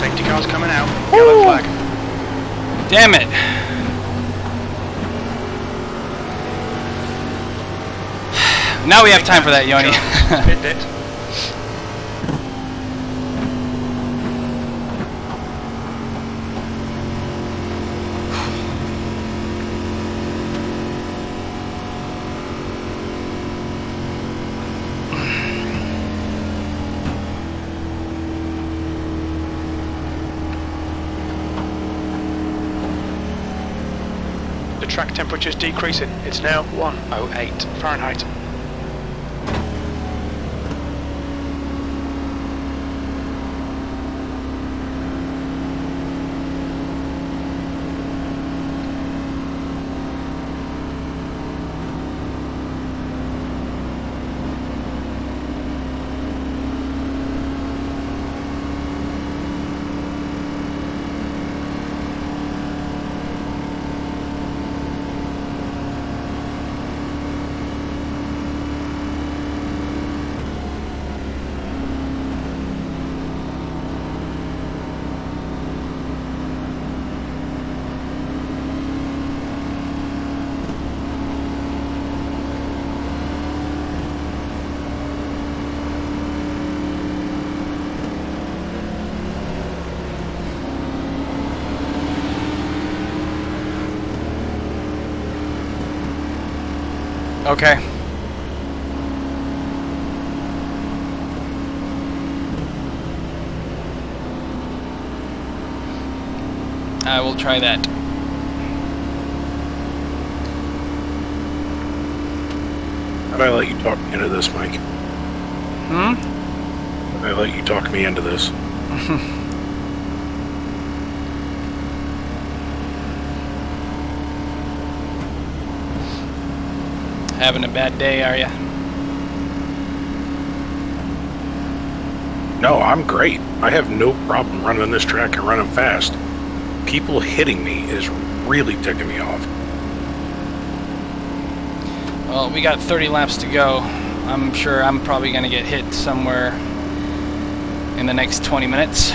Safety car's coming out. Yellow flag. Damn it. Now we have time for that, Yoni. Spit it. The track temperature's decreasing. It's now 108 Fahrenheit. Okay. I will try that. How'd I let you talk me into this, Mike? Hmm? How'd I let you talk me into this? Having a bad day, are ya? No, I'm great. I have no problem running this track and running fast. People hitting me is really ticking me off. Well, we got 30 laps to go. I'm sure I'm probably going to get hit somewhere in the next 20 minutes.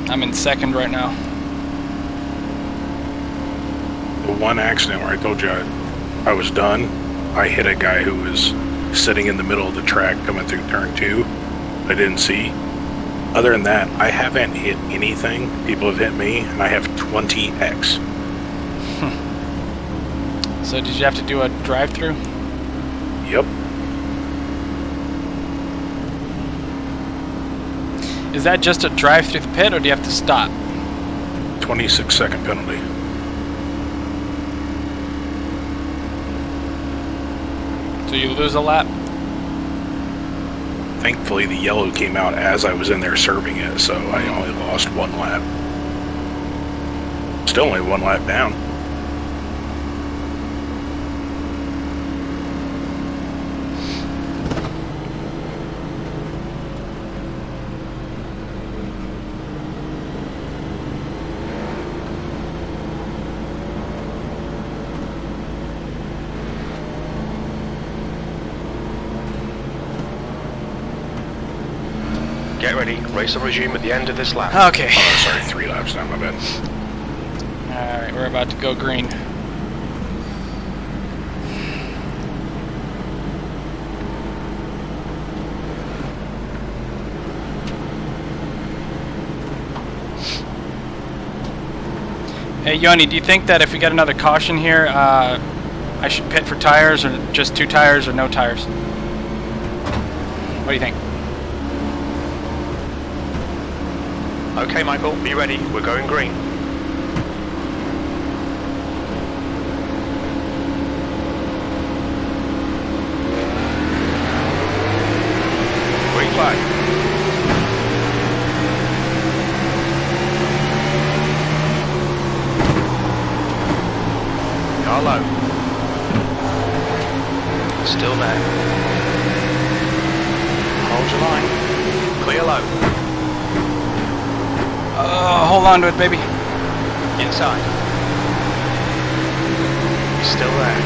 I'm in second right now. The one accident where I told you I was done, I hit a guy who was sitting in the middle of the track coming through turn 2. I didn't see. Other than that, I haven't hit anything. People have hit me, and I have 20x. So did you have to do a drive-through? Yep. Is that just a drive through the pit, or do you have to stop? 26-second penalty. So you lose a lap? Thankfully, the yellow came out as I was in there serving it, so I only lost 1 lap. Still only 1 lap down. Get ready. Race will resume at the end of this lap. Okay. Oh, sorry, 3 laps now, my bad. Alright, we're about to go green. Hey, Yoni, do you think that if we get another caution here, I should pit for tires, or just 2 tires, or no tires? What do you think? Okay, Michael, be ready. We're going green. Green flag. Car low. Still there. Hold your line. Clear low. Hold on to it, baby. Inside. He's still there.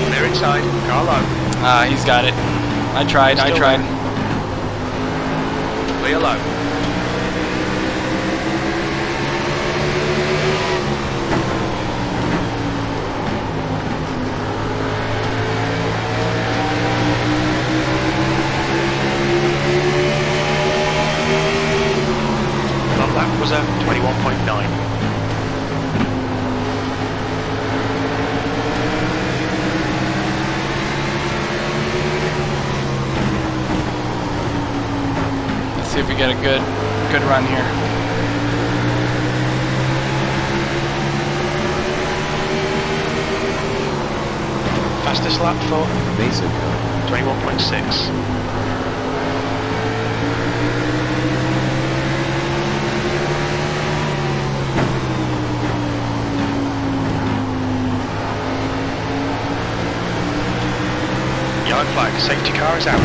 Clear inside. Car low. He's got it. I tried. Still There. Clear low. Lap was at 21.9. Let's see if we get a good run here. Fastest lap for Mason Cup. 21.6. Yellow flag, safety car is out.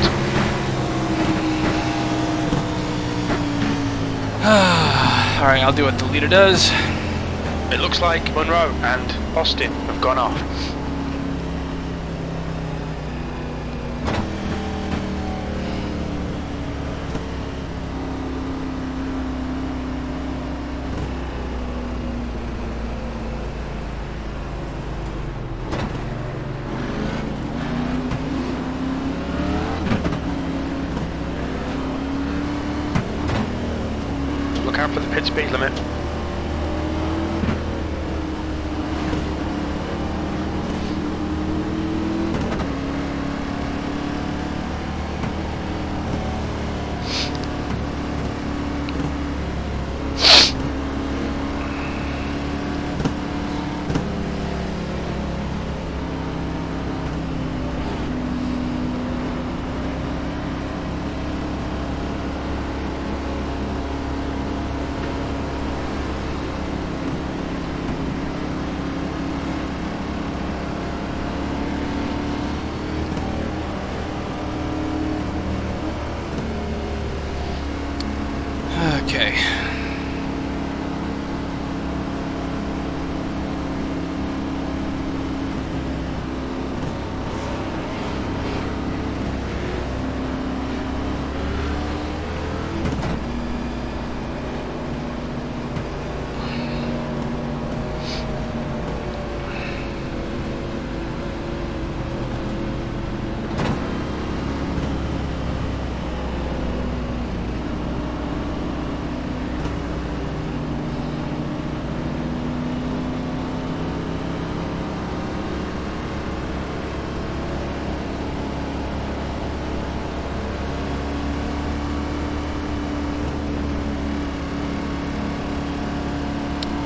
Alright, I'll do what the leader does. It looks like Monroe and Austin have gone off. Look out for the pit speed limit. Okay.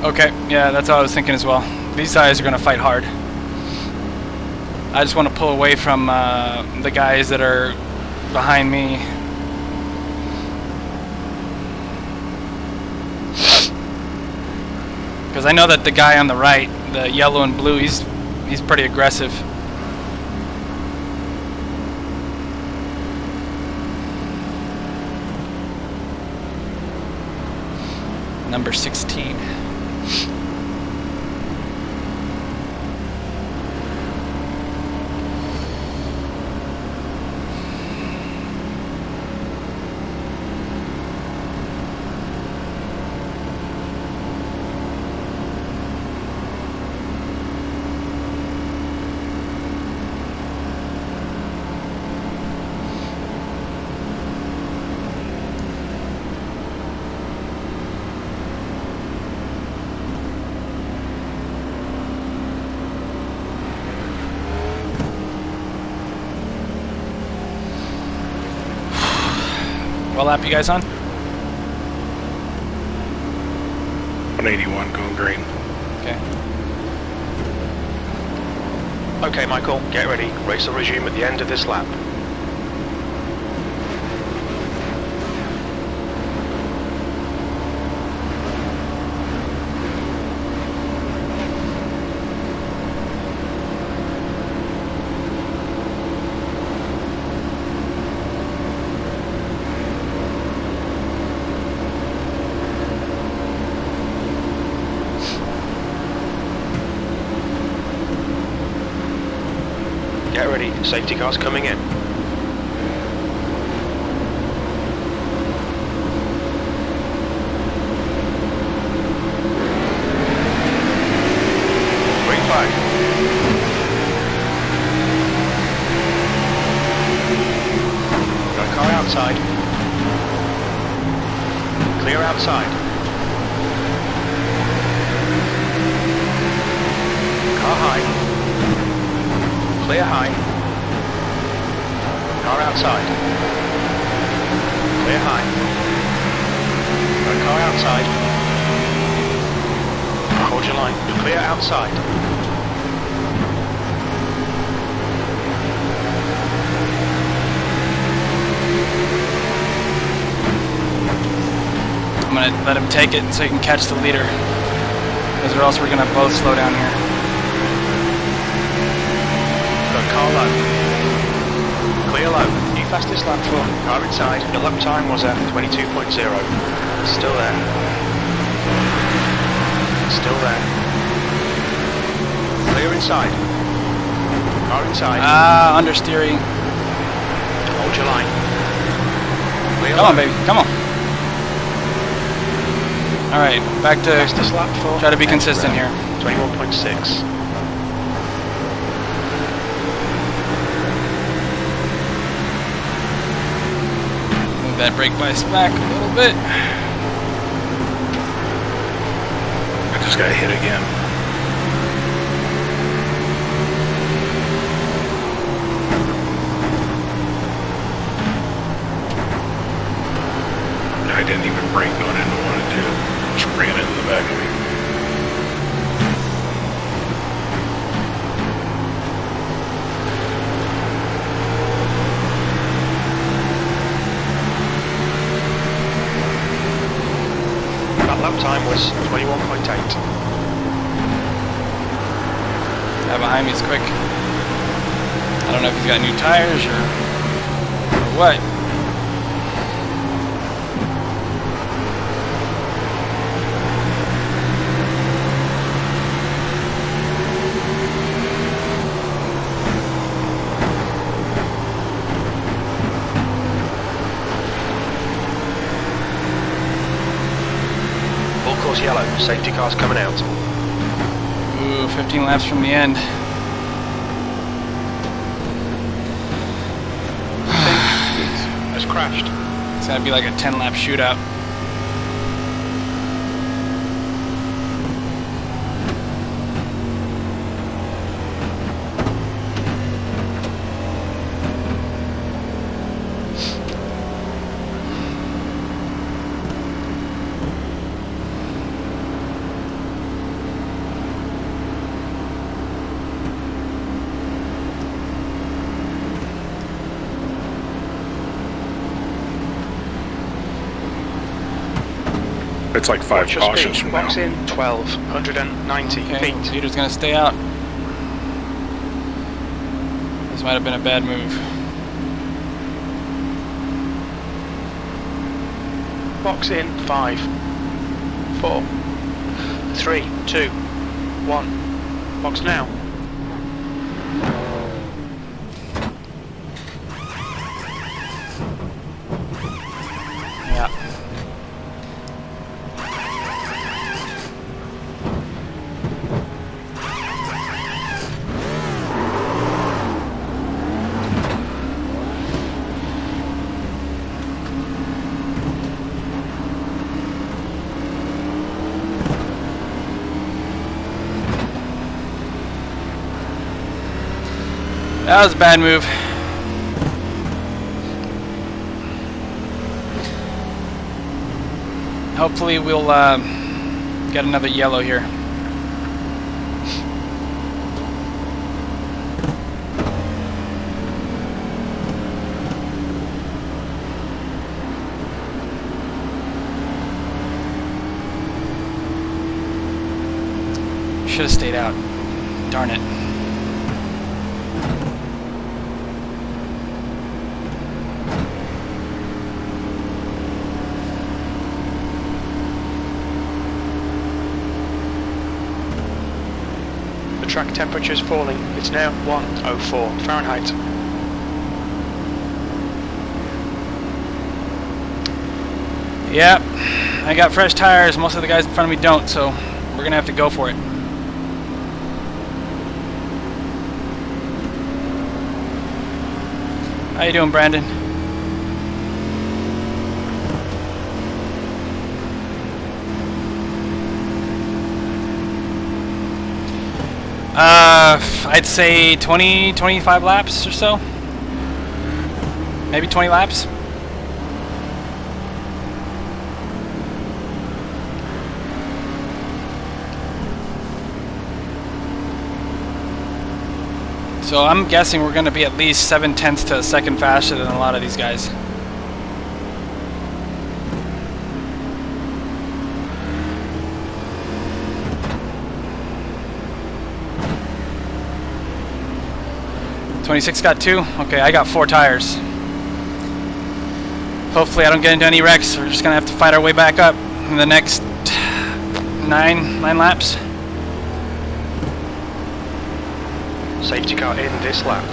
Okay, yeah, that's what I was thinking as well. These guys are going to fight hard. I just want to pull away from the guys that are behind me. Because I know that the guy on the right, the yellow and blue, he's pretty aggressive. Number 16. What lap you guys on? 181 going green. Okay. Okay, Michael, get ready. Race will resume at the end of this lap. Get ready, safety cars coming in. Green flag. Got a car outside. Clear outside. Car high. Clear high. Car outside. Clear high. Got a car outside. Hold your line. Clear outside. I'm gonna let him take it so he can catch the leader. Because or else we're gonna both slow down here. Got car low. Clear low. New fastest lap for car inside. Your lap time was at 22.0. Still there. Still there. Clear inside. Car inside. Ah, understeering. Hold your line. Clear Come on, low. baby. Come on. All right, back to Fastest lap for try to be consistent here. 21.6. Move that brake bias back a little bit. I just got hit again. I didn't even brake going into 1 and 2. Just ran into the back of me. That lap time was 21.8. That behind me is quick. I don't know if he's got new tires or what. Full course yellow. Safety cars coming out. Ooh, 15 laps from the end. Has crashed. It's gonna be like a 10-lap shootout. It's like 5 Watch your cautions speed. from now. Box in 1290 Okay, feet. leader's gonna stay out. This might have been a bad move. Box in 5, 4, 3, 2, 1. Box now. Yeah. That was a bad move. hopefully we'll get another yellow here. Should have stayed out. Darn it. The track temperature is falling. It's now 104 Fahrenheit. Yeah, I got fresh tires. Most of the guys in front of me don't, so we're gonna have to go for it. How you doing, Brandon? I'd say 20, 25 laps or so. Maybe 20 laps. So I'm guessing we're going to be at least 7/10 to a second faster than a lot of these guys. '26 got 2. Okay, I got 4 tires. Hopefully I don't get into any wrecks. We're just going to have to fight our way back up in the next 9 laps. Safety car in this lap.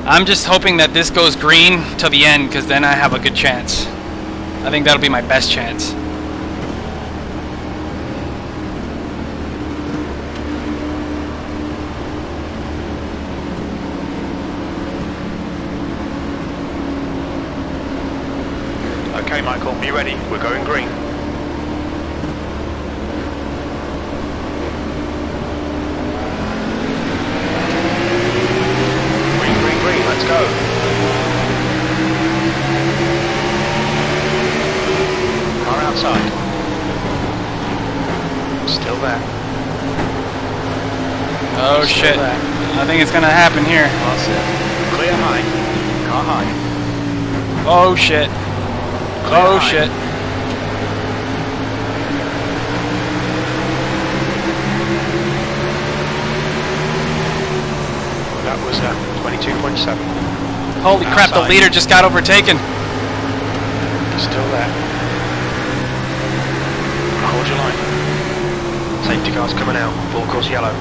I'm just hoping that this goes green till the end, because then I have a good chance. I think that'll be my best chance. Okay, Michael, be ready. We're going green. Green, green, green. Let's go. Car outside. Still there. Oh Still shit. there. I think it's gonna happen here. That's it. Clear high. Car high. Oh shit. Oh shit. That was 22.7. Holy crap, the Outside. leader just got overtaken. Still there. Hold your line. Safety car's coming out. Full course yellow.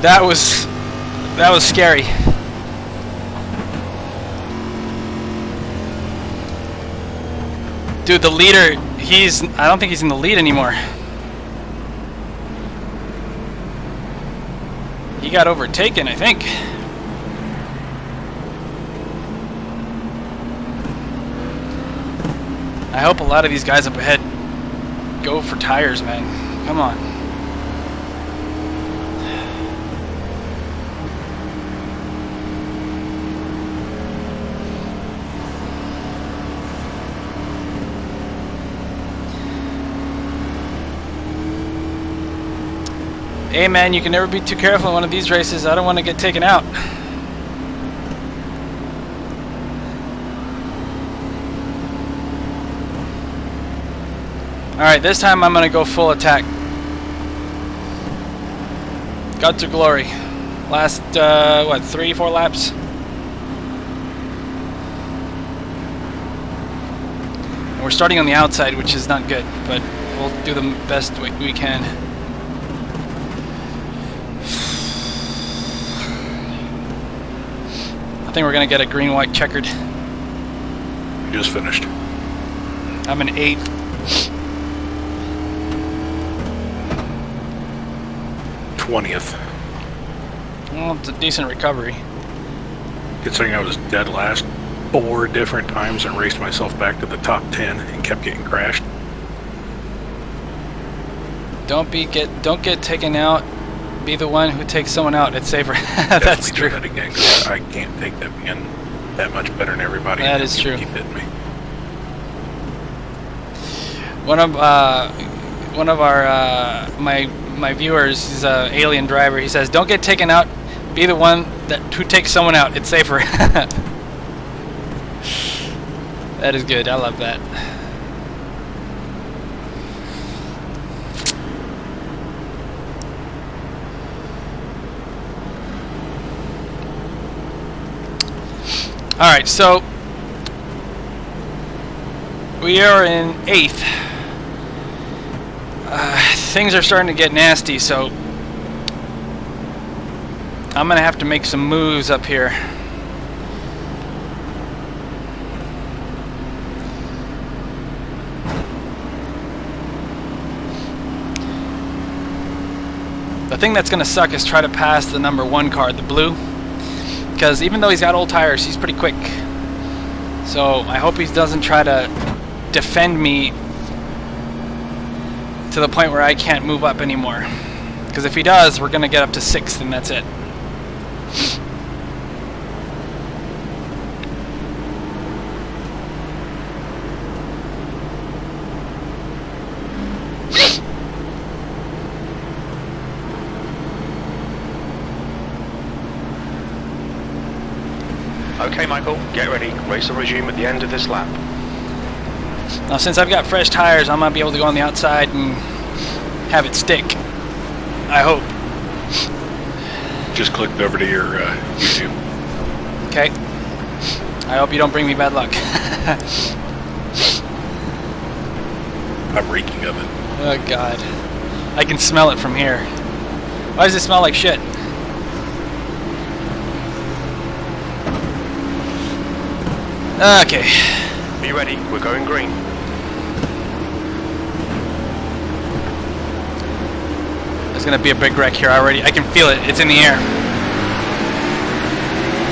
That was scary. Dude, the leader, I don't think he's in the lead anymore. He got overtaken, I think. I hope a lot of these guys up ahead go for tires, man. Come on. Hey man, you can never be too careful in one of these races. I don't want to get taken out. Alright, this time I'm going to go full attack. Guts or glory. Last, what, 3-4 laps? And we're starting on the outside, which is not good, but we'll do the best we can. I think we're going to get a green-white checkered. You just finished. I'm an 8th. '20th. Well, it's a decent recovery. considering I was dead last 4 different times and raced myself back to the top 10 and kept getting crashed. Don't get taken out. Be the one who takes someone out. It's safer. That's Definitely true. do that again, 'cause I can't take them in that much better than everybody. That and is people true. Keep hitting me. One of our my viewers is a alien driver. He says, "Don't get taken out. Be the one who takes someone out. It's safer." That is good. I love that. All right, so we are in 8th. Things are starting to get nasty, so I'm gonna have to make some moves up here. The thing that's gonna suck is try to pass the number 1 car, the blue, because even though he's got old tires, he's pretty quick. So I hope he doesn't try to defend me to the point where I can't move up anymore. Because if he does, we're gonna get up to 6th and that's it. Okay, Michael, get ready. Race will resume at the end of this lap. Now since I've got fresh tires, I'm gonna be able to go on the outside and have it stick. I hope. Just clicked over to your YouTube. Okay. I hope you don't bring me bad luck. I'm reeking of it. Oh god. I can smell it from here. Why does it smell like shit? Okay. Are you ready? We're going green. There's gonna be a big wreck here already. I can feel it. It's in the air.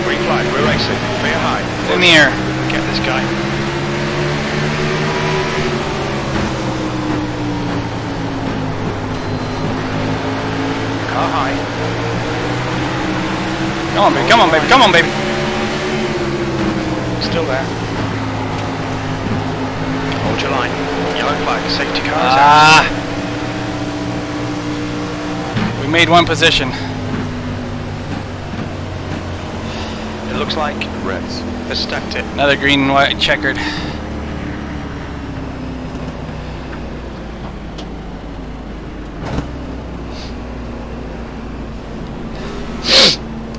Green flag, we're racing. Clear high. It's in the air. Get this guy. Car high. Come on, baby. Come on, baby. Come on, baby. Still there. Hold your line. Yellow flag. Safety car is out. Ah. We made 1 position. It looks like Reds. has stacked it. Another green and white checkered.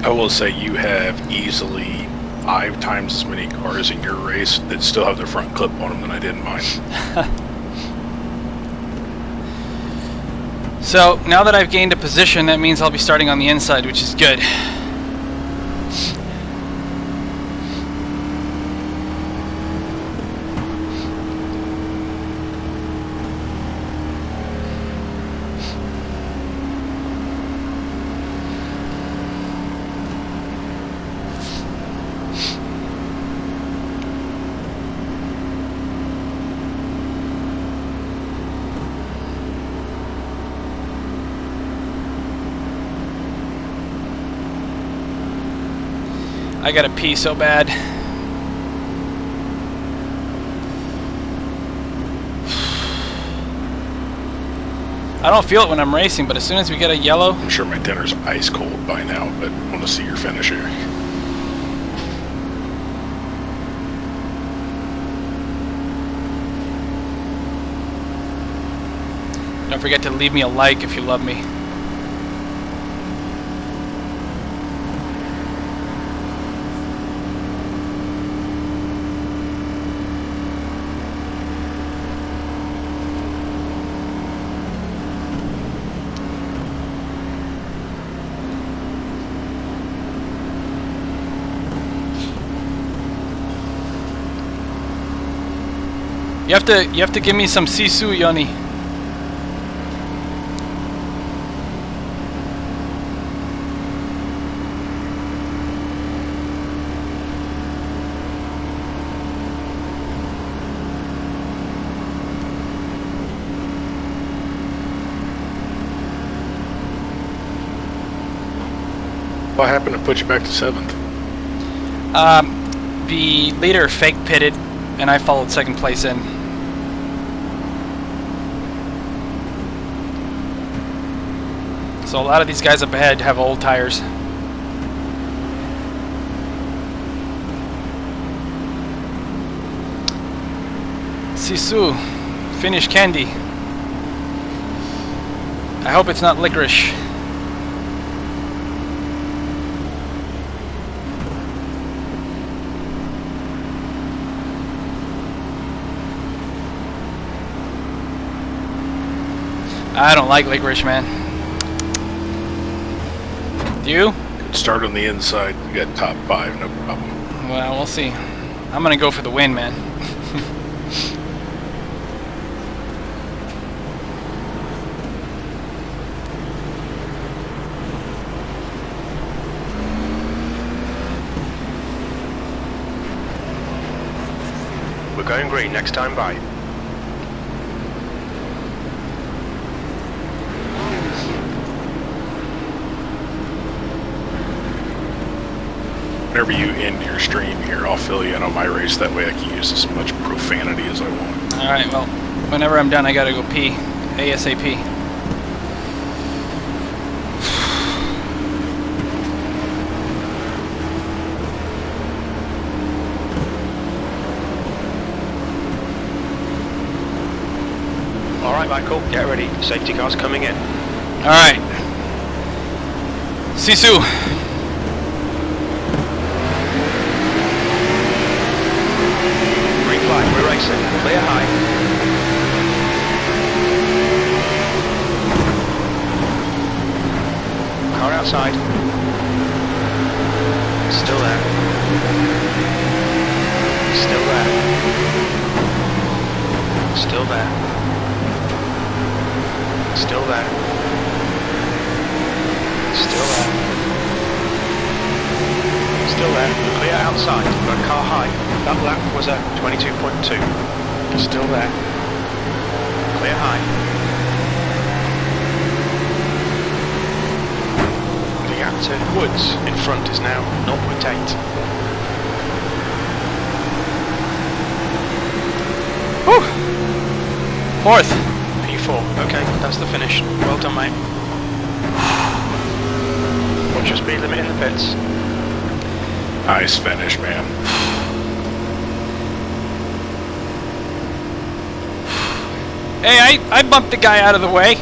I will say you have easily 5 times as many cars in your race that still have their front clip on them than I did in mine. So now that I've gained a position, that means I'll be starting on the inside, which is good. I gotta pee so bad. I don't feel it when I'm racing, but as soon as we get a yellow... I'm sure my dinner's ice cold by now, but I want to see your finish here. Don't forget to leave me a like if you love me. You have to give me some sisu, Yoni. What happened to put you back to 7th? The leader fake pitted, and I followed second place in. So a lot of these guys up ahead have old tires. Sisu, finish candy. I hope it's not licorice. I don't like licorice, man. Do you? Could start on the inside. You got top 5, no problem. Well, we'll see. I'm gonna go for the win, man. We're going green next time by. Whenever you end your stream here, I'll fill you in on my race. That way I can use as much profanity as I want. Alright, well, whenever I'm done, I gotta go pee. ASAP. Alright, Michael, get ready. Safety car's coming in. Alright. Sisu. Green flag, we're racing. Clear high. Car outside. Still there. Still there. Still there. Still there. Still there. Still there. Clear outside. Got car high. That lap was a 22.2. Still there. Clear high. The gap to Woods in front is now 0.8. Whew. Fourth. P4. Okay, that's the finish. Well done, mate. What's your speed limit in the pits? Nice finish, man. Hey, I bumped the guy out of the way.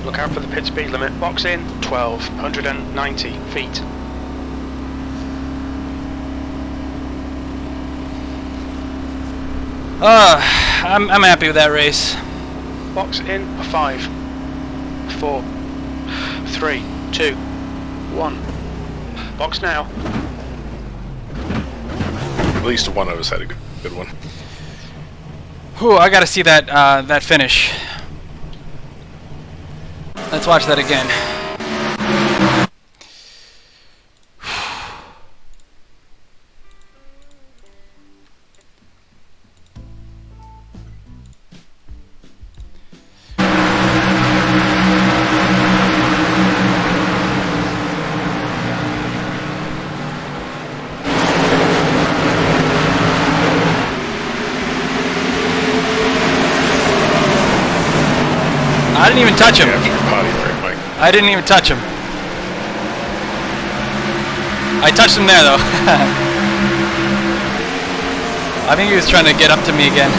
Look out for the pit speed limit. Box in 1,290 feet. I'm happy with that race. Box in 5, 4, 3, 2, 1. Box now. At least one of us had a good one. Whew, I gotta see that that finish. Let's watch that again. I didn't even touch him. After your potty break, Mike. I didn't even touch him. I touched him there though. I think he was trying to get up to me again.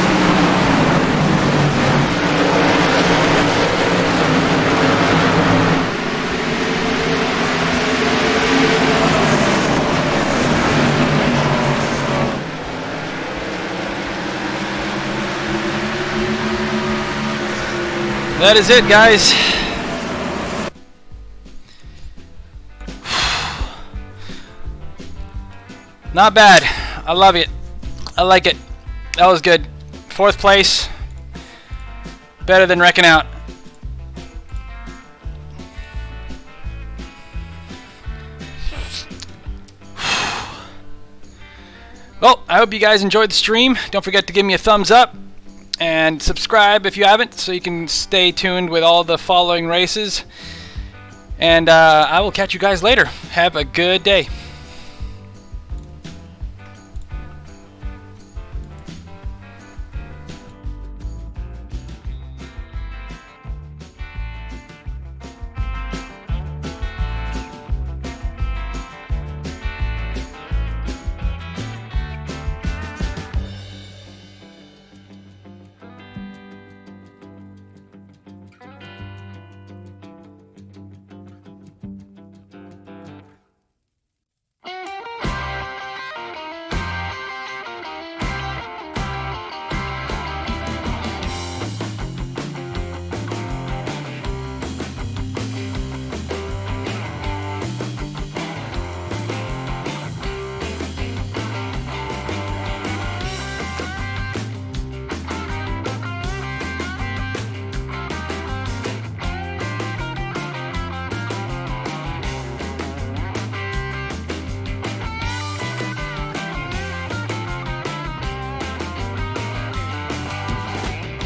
That is it, guys. Not bad. I love it. I like it. That was good. 4th place. Better than wrecking out. Well, I hope you guys enjoyed the stream. Don't forget to give me a thumbs up and subscribe if you haven't, so you can stay tuned with all the following races. And I will catch you guys later. Have a good day.